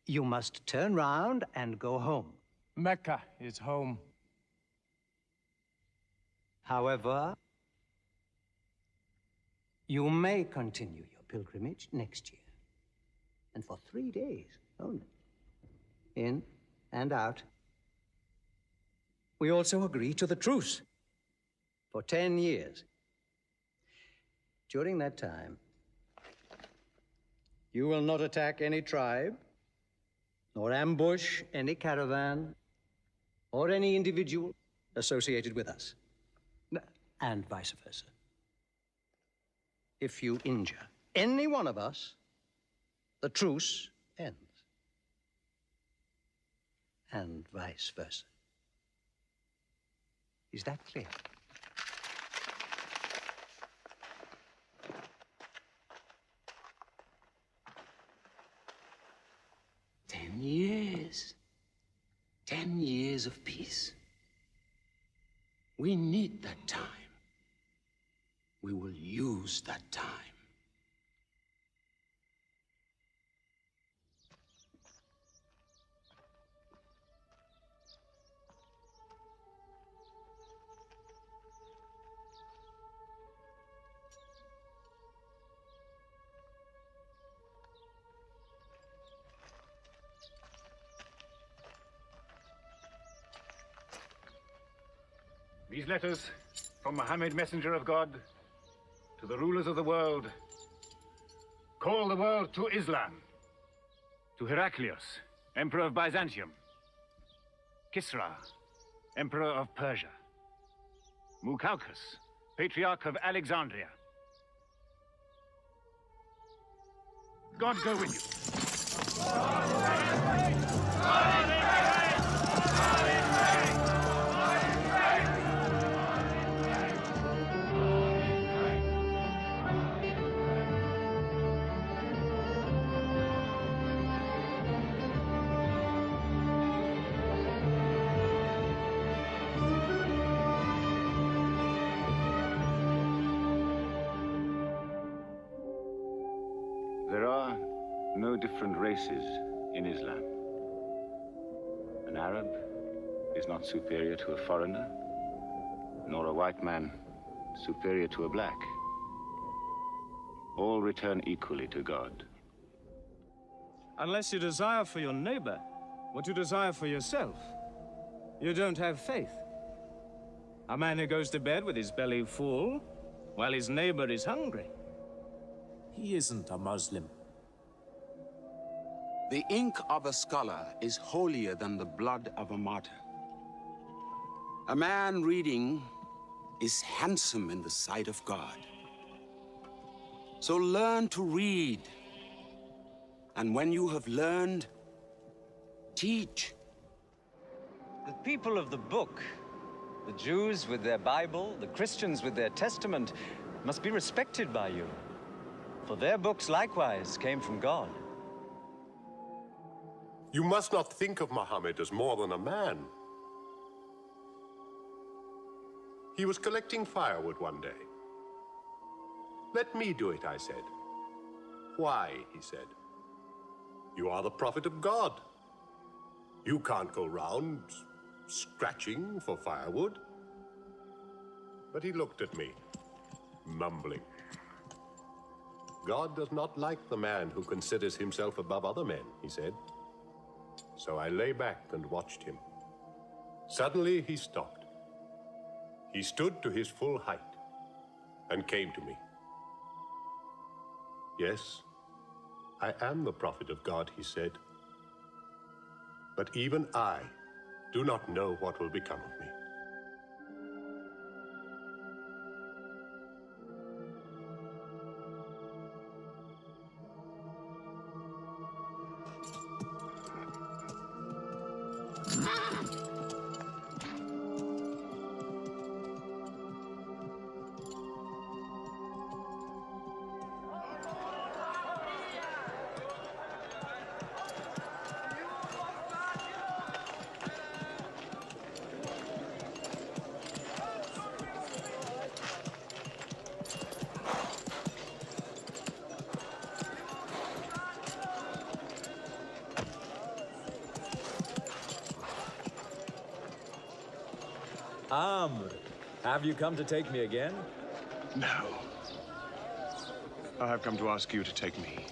You must turn round and go home. Mecca is home. However, you may continue your pilgrimage next year. And for 3 days only. In and out. We also agree to the truce for 10 years. During that time, you will not attack any tribe, nor ambush any caravan, or any individual associated with us, and vice versa. If you injure any one of us, the truce ends, and vice versa. Is that clear? Years. 10 years of peace. We need that time. We will use that time. These letters from Muhammad, messenger of God, to the rulers of the world. Call the world to Islam. To Heraclius, Emperor of Byzantium. Kisra, Emperor of Persia. Mucaucus, Patriarch of Alexandria. God go with you. There are no different races in Islam. An Arab is not superior to a foreigner, nor a white man superior to a black. All return equally to God. Unless you desire for your neighbor what you desire for yourself, you don't have faith. A man who goes to bed with his belly full while his neighbor is hungry. He isn't a Muslim. The ink of a scholar is holier than the blood of a martyr. A man reading is handsome in the sight of God. So learn to read. And when you have learned, teach. The people of the book, the Jews with their Bible, the Christians with their Testament, must be respected by you. For their books likewise came from God. You must not think of Muhammad as more than a man. He was collecting firewood one day. Let me do it, I said. Why, he said. You are the prophet of God. You can't go round scratching for firewood. But he looked at me, mumbling. God does not like the man who considers himself above other men, he said. So I lay back and watched him. Suddenly he stopped. He stood to his full height and came to me. Yes, I am the prophet of God, he said. But even I do not know what will become of me. Amr, have you come to take me again? No. I have come to ask you to take me.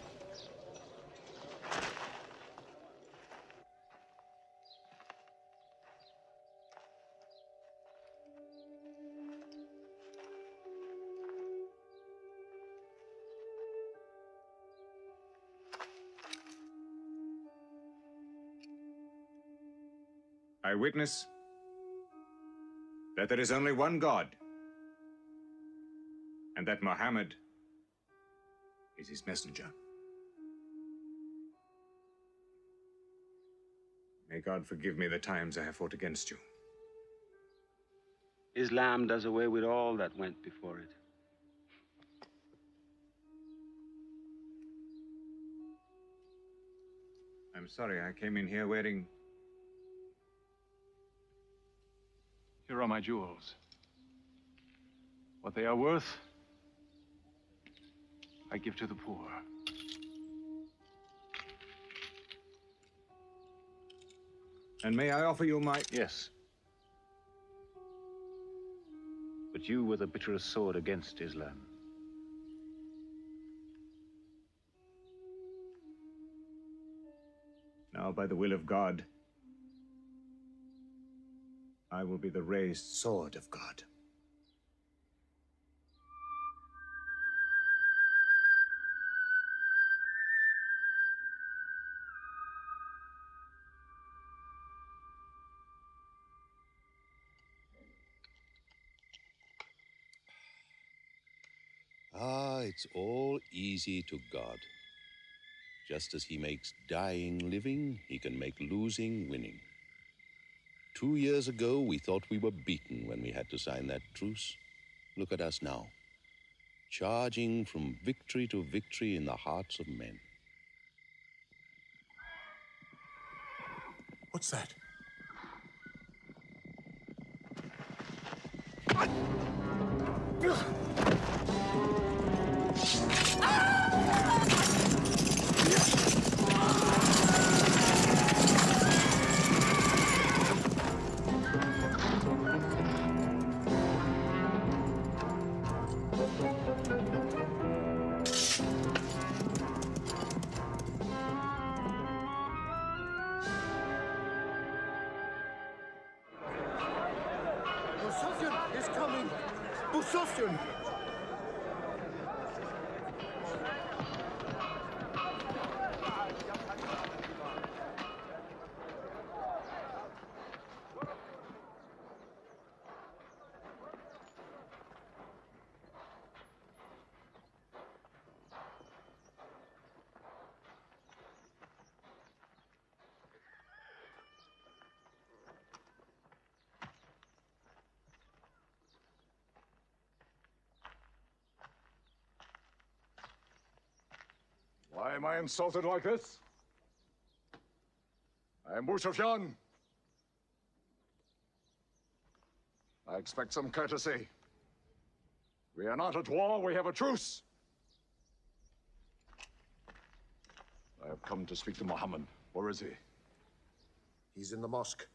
I witness that there is only one God, and that Muhammad is his messenger. May God forgive me the times I have fought against you. Islam does away with all that went before it. I'm sorry, I came in here wearing... Here are my jewels. What they are worth, I give to the poor. And may I offer you my... Yes. But you were the bitterest sword against Islam. Now, by the will of God, I will be the raised sword of God. Ah, it's all easy to God. Just as he makes dying living, he can make losing winning. 2 years ago, we thought we were beaten when we had to sign that truce. Look at us now, charging from victory to victory in the hearts of men. What's that? Busofyan is coming! Busofyan! Why am I insulted like this? I am Busofyan. I expect some courtesy. We are not at war, we have a truce. I have come to speak to Muhammad. Where is he? He's in the mosque.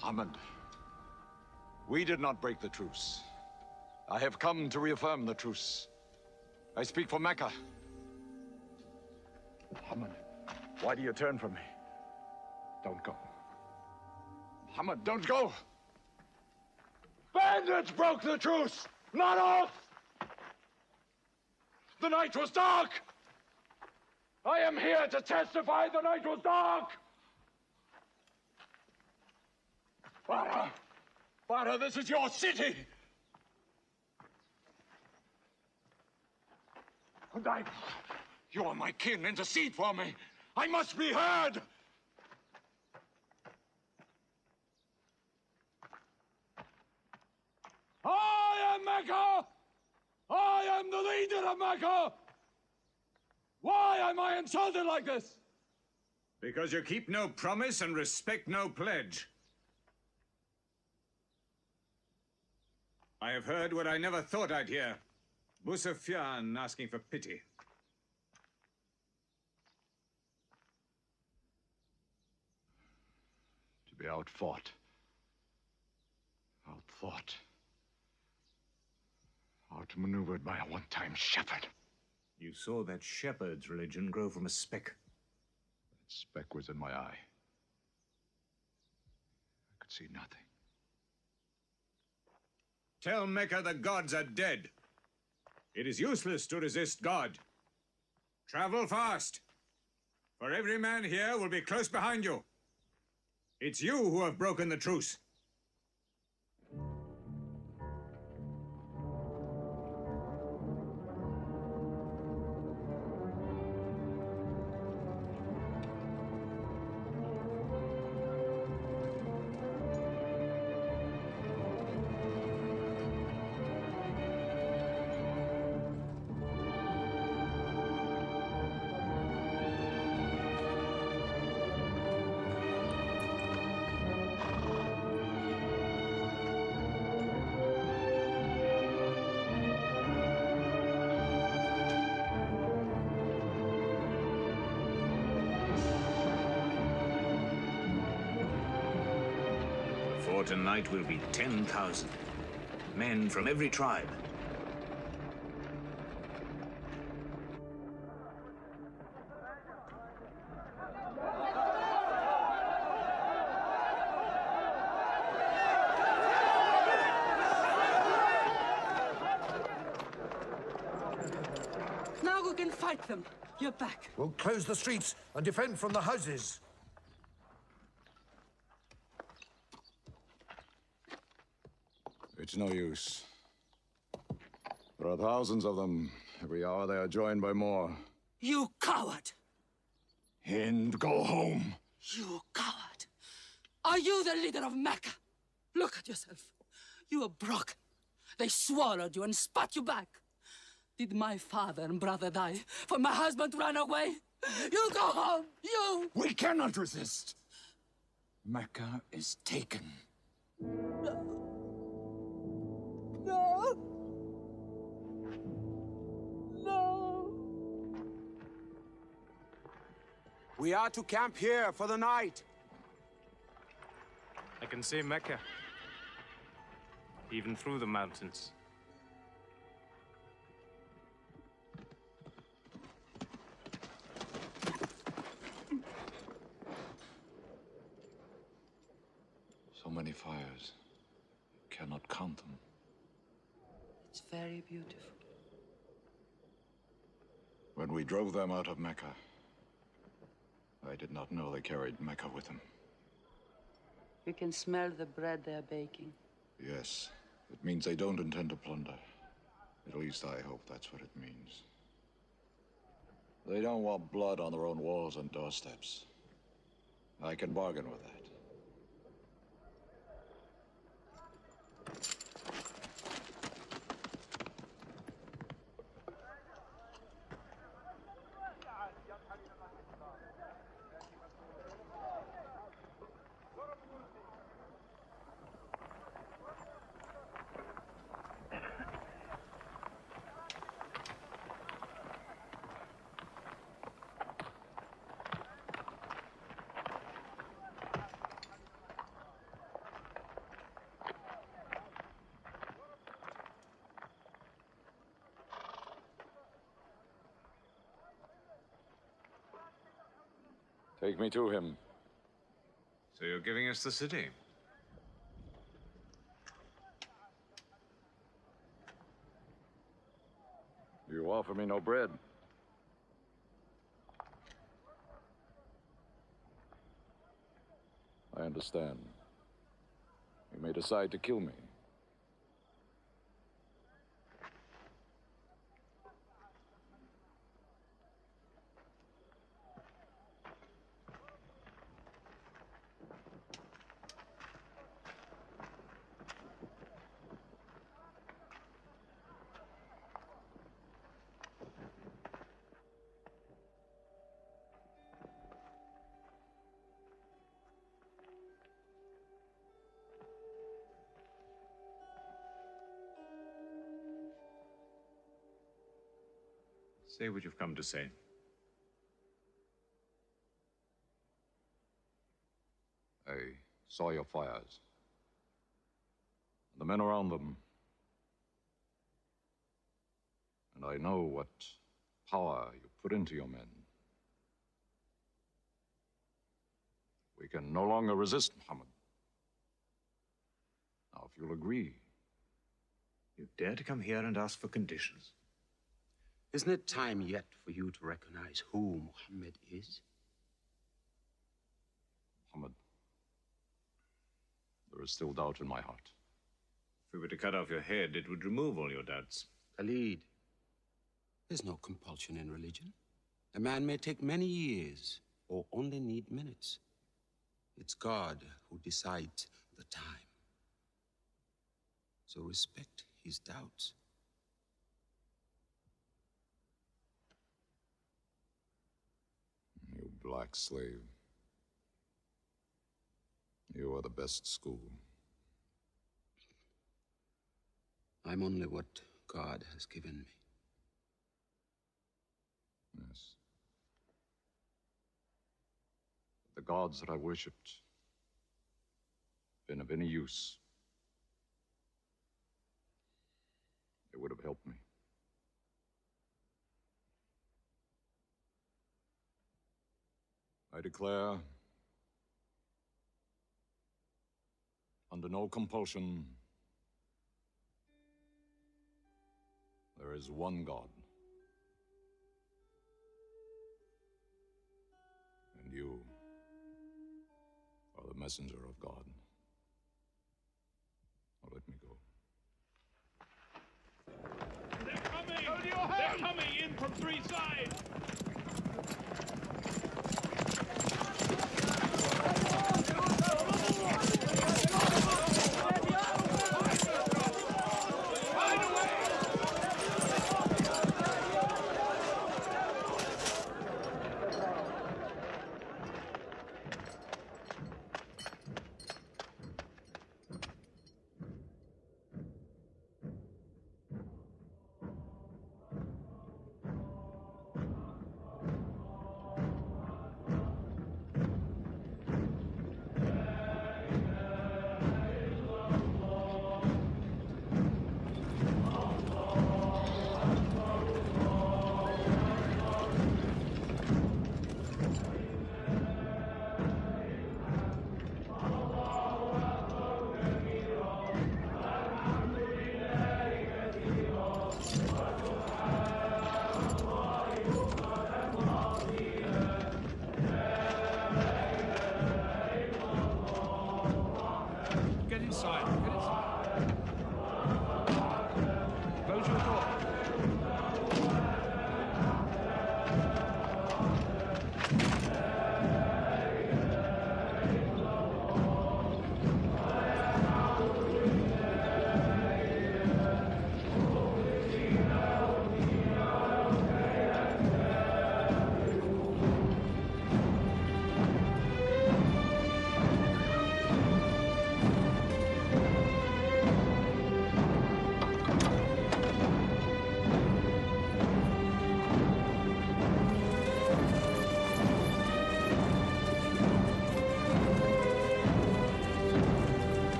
Muhammad, we did not break the truce. I have come to reaffirm the truce. I speak for Mecca. Muhammad, why do you turn from me? Don't go. Muhammad, don't go! Bandits broke the truce, not us! The night was dark! I am here to testify the night was dark! Father! Father, this is your city! You are my kin. Intercede for me. I must be heard! I am Mecca! I am the leader of Mecca! Why am I insulted like this? Because you keep no promise and respect no pledge. I have heard what I never thought I'd hear. Busofyan asking for pity. To be outfought. Outthought. Outmaneuvered by a one-time shepherd. You saw that shepherd's religion grow from a speck. That speck was in my eye. see nothing. Tell Mecca the gods are dead. It is useless to resist God. Travel fast, for every man here will be close behind you. It's you who have broken the truce. For tonight will be 10,000 men from every tribe. Now we can fight them. You're back. We'll close the streets and defend from the houses. It's no use. There are thousands of them. Every hour they are joined by more. You coward! Hind, go home. You coward! Are you the leader of Mecca? Look at yourself. You are broken. They swallowed you and spat you back. Did my father and brother die for my husband ran away? You go home, you! We cannot resist. Mecca is taken. No. We are to camp here for the night. I can see Mecca, even through the mountains. So many fires. You cannot count them. It's very beautiful. When we drove them out of Mecca, I did not know they carried Mecca with them. We can smell the bread they're baking. Yes, it means they don't intend to plunder. At least I hope that's what it means. They don't want blood on their own walls and doorsteps. I can bargain with that. Take me to him. So you're giving us the city? You offer me no bread. I understand. You may decide to kill me. Say what you've come to say. I saw your fires. The men around them. And I know what power you put into your men. We can no longer resist Muhammad. Now, if you'll agree. You dare to come here and ask for conditions? Isn't it time yet for you to recognize who Muhammad is? Muhammad, there is still doubt in my heart. If we were to cut off your head, it would remove all your doubts. Khalid, there's no compulsion in religion. A man may take many years or only need minutes. It's God who decides the time. So respect his doubts. You black slave. You are the best school. I'm only what God has given me. Yes. The gods that I worshipped been of any use, they would have helped me. I declare, under no compulsion, there is one God. And you are the messenger of God. Now let me go. They're coming! Hold your head! They're coming in from three sides!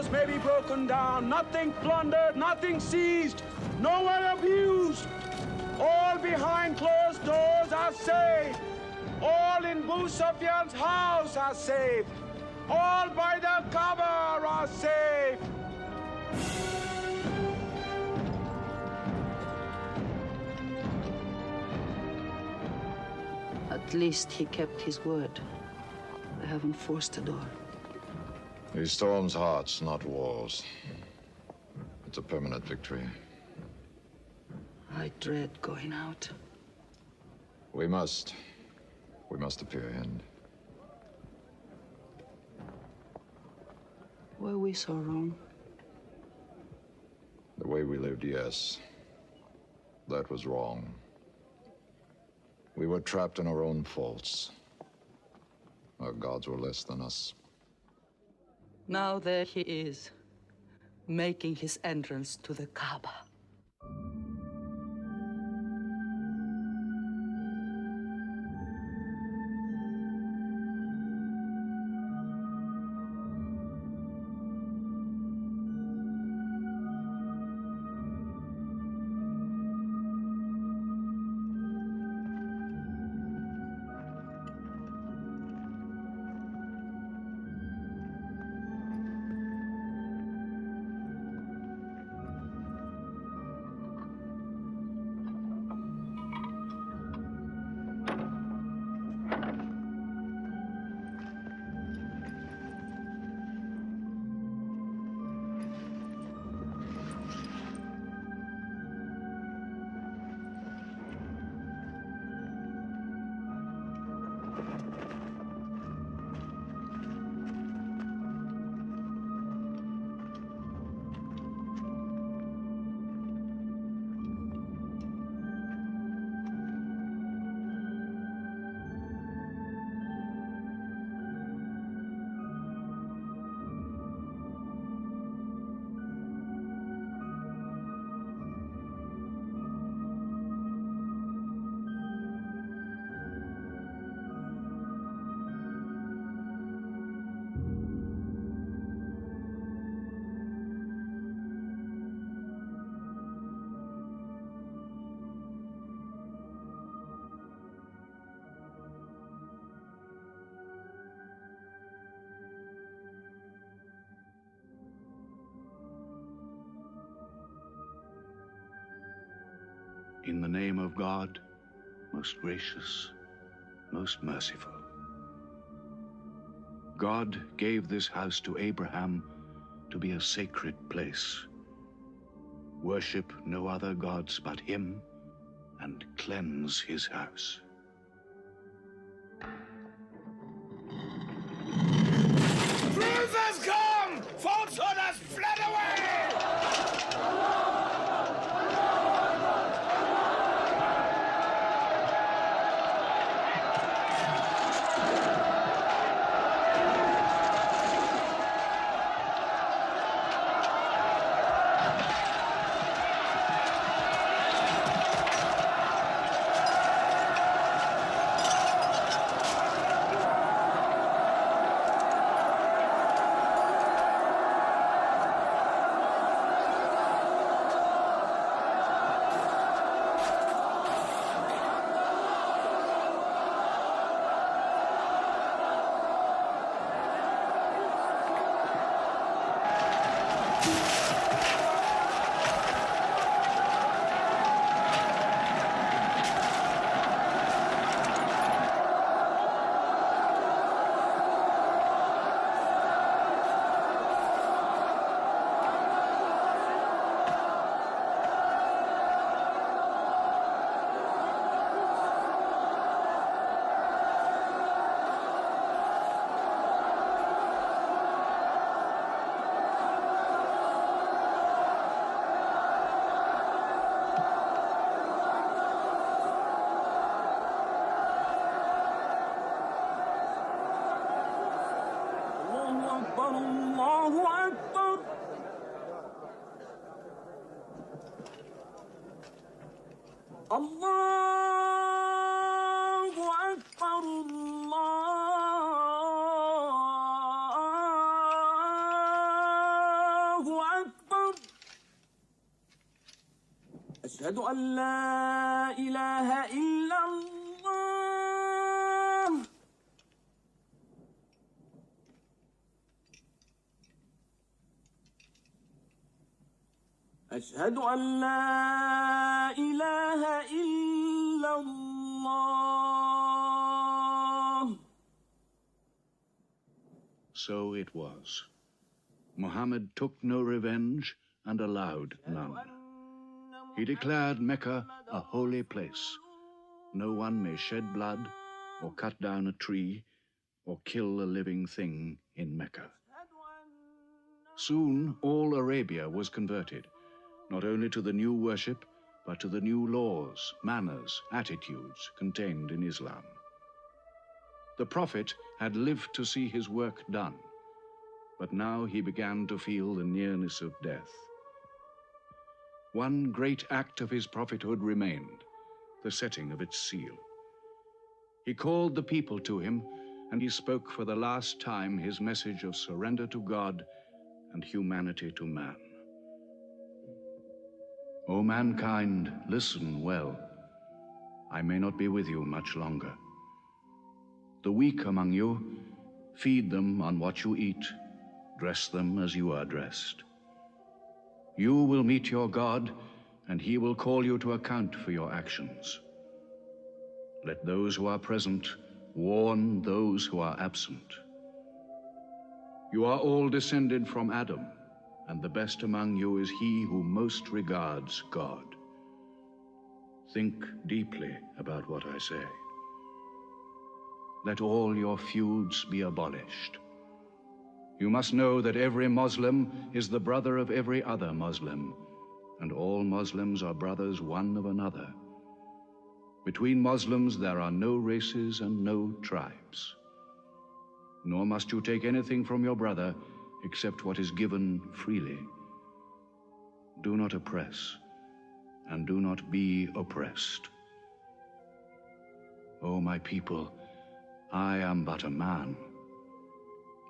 walls may be broken down, nothing plundered, nothing seized, no one abused. All behind closed doors are safe. All in Abu Sufyan's house are safe. All by the cover are safe. At least he kept his word. They haven't forced the door. He storms hearts, not walls. It's a permanent victory. I dread going out. We must. We must appear in. Were we so wrong? The way we lived, yes. That was wrong. We were trapped in our own faults. Our gods were less than us. Now there he is, making his entrance to the Kaaba. In the name of God, most gracious, most merciful. God gave this house to Abraham to be a sacred place. Worship no other gods but him and cleanse his house. Truth has come! Falsehood has fled away! أشهد أن لا إله إلا الله. أشهد أن لا إله إلا الله. So it was. Muhammad took no revenge and allowed none. He declared Mecca a holy place. No one may shed blood or cut down a tree or kill a living thing in Mecca. Soon all Arabia was converted, not only to the new worship, but to the new laws, manners, attitudes contained in Islam. The Prophet had lived to see his work done, but now he began to feel the nearness of death. One great act of his prophethood remained, the setting of its seal. He called the people to him, and he spoke for the last time his message of surrender to God and humanity to man. O mankind, listen well. I may not be with you much longer. The weak among you, feed them on what you eat, dress them as you are dressed. You will meet your God, and he will call you to account for your actions. Let those who are present warn those who are absent. You are all descended from Adam, and the best among you is he who most regards God. Think deeply about what I say. Let all your feuds be abolished. You must know that every Muslim is the brother of every other Muslim, and all Muslims are brothers one of another. Between Muslims there are no races and no tribes. Nor must you take anything from your brother except what is given freely. Do not oppress, and do not be oppressed. O my people, I am but a man.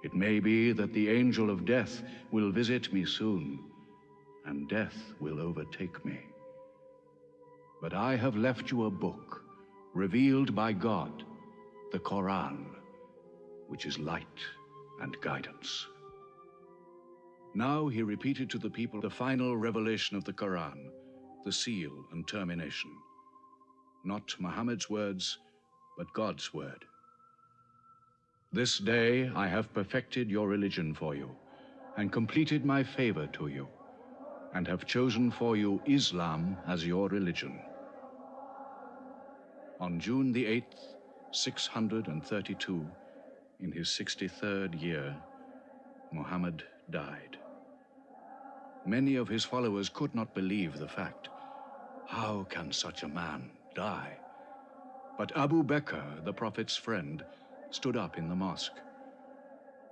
It may be that the angel of death will visit me soon, and death will overtake me. But I have left you a book, revealed by God, the Quran, which is light and guidance. Now he repeated to the people the final revelation of the Quran, the seal and termination. Not Muhammad's words, but God's word. This day I have perfected your religion for you, and completed my favor to you, and have chosen for you Islam as your religion. On June the 8th, 632, in his 63rd year, Muhammad died. Many of his followers could not believe the fact. How can such a man die? But Abu Bakr, the Prophet's friend, stood up in the mosque.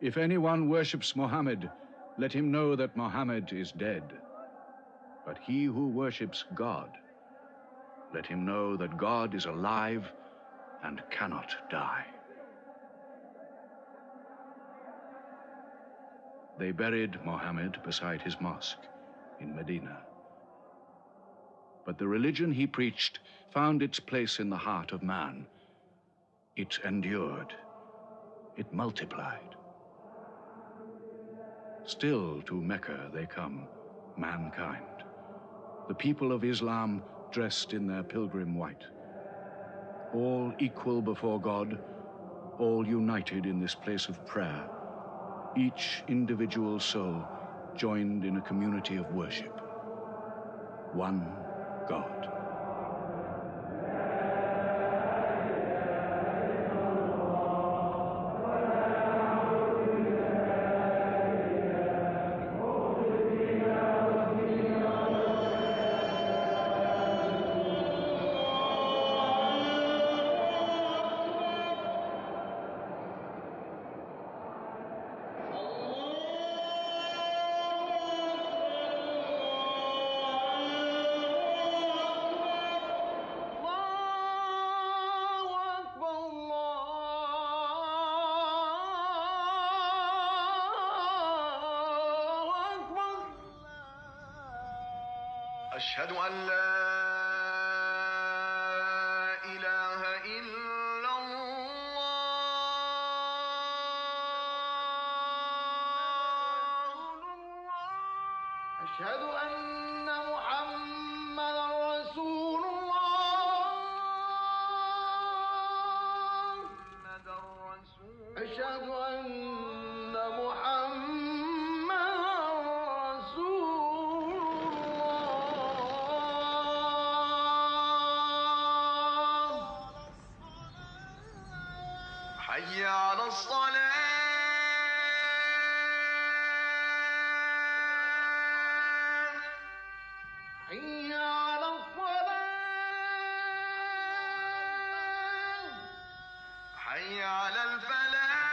If anyone worships Muhammad, let him know that Muhammad is dead. But he who worships God, let him know that God is alive and cannot die. They buried Muhammad beside his mosque in Medina. But the religion he preached found its place in the heart of man. It endured. It multiplied. Still to Mecca they come, mankind. The people of Islam dressed in their pilgrim white. All equal before God, all united in this place of prayer. Each individual soul joined in a community of worship. One God. أشهد أن لا أشهد أن محمدا رسول الله. أشهد أن محمدا رسول الله. حي على الصلاة. حي على الصلاة. حي على الفلاح.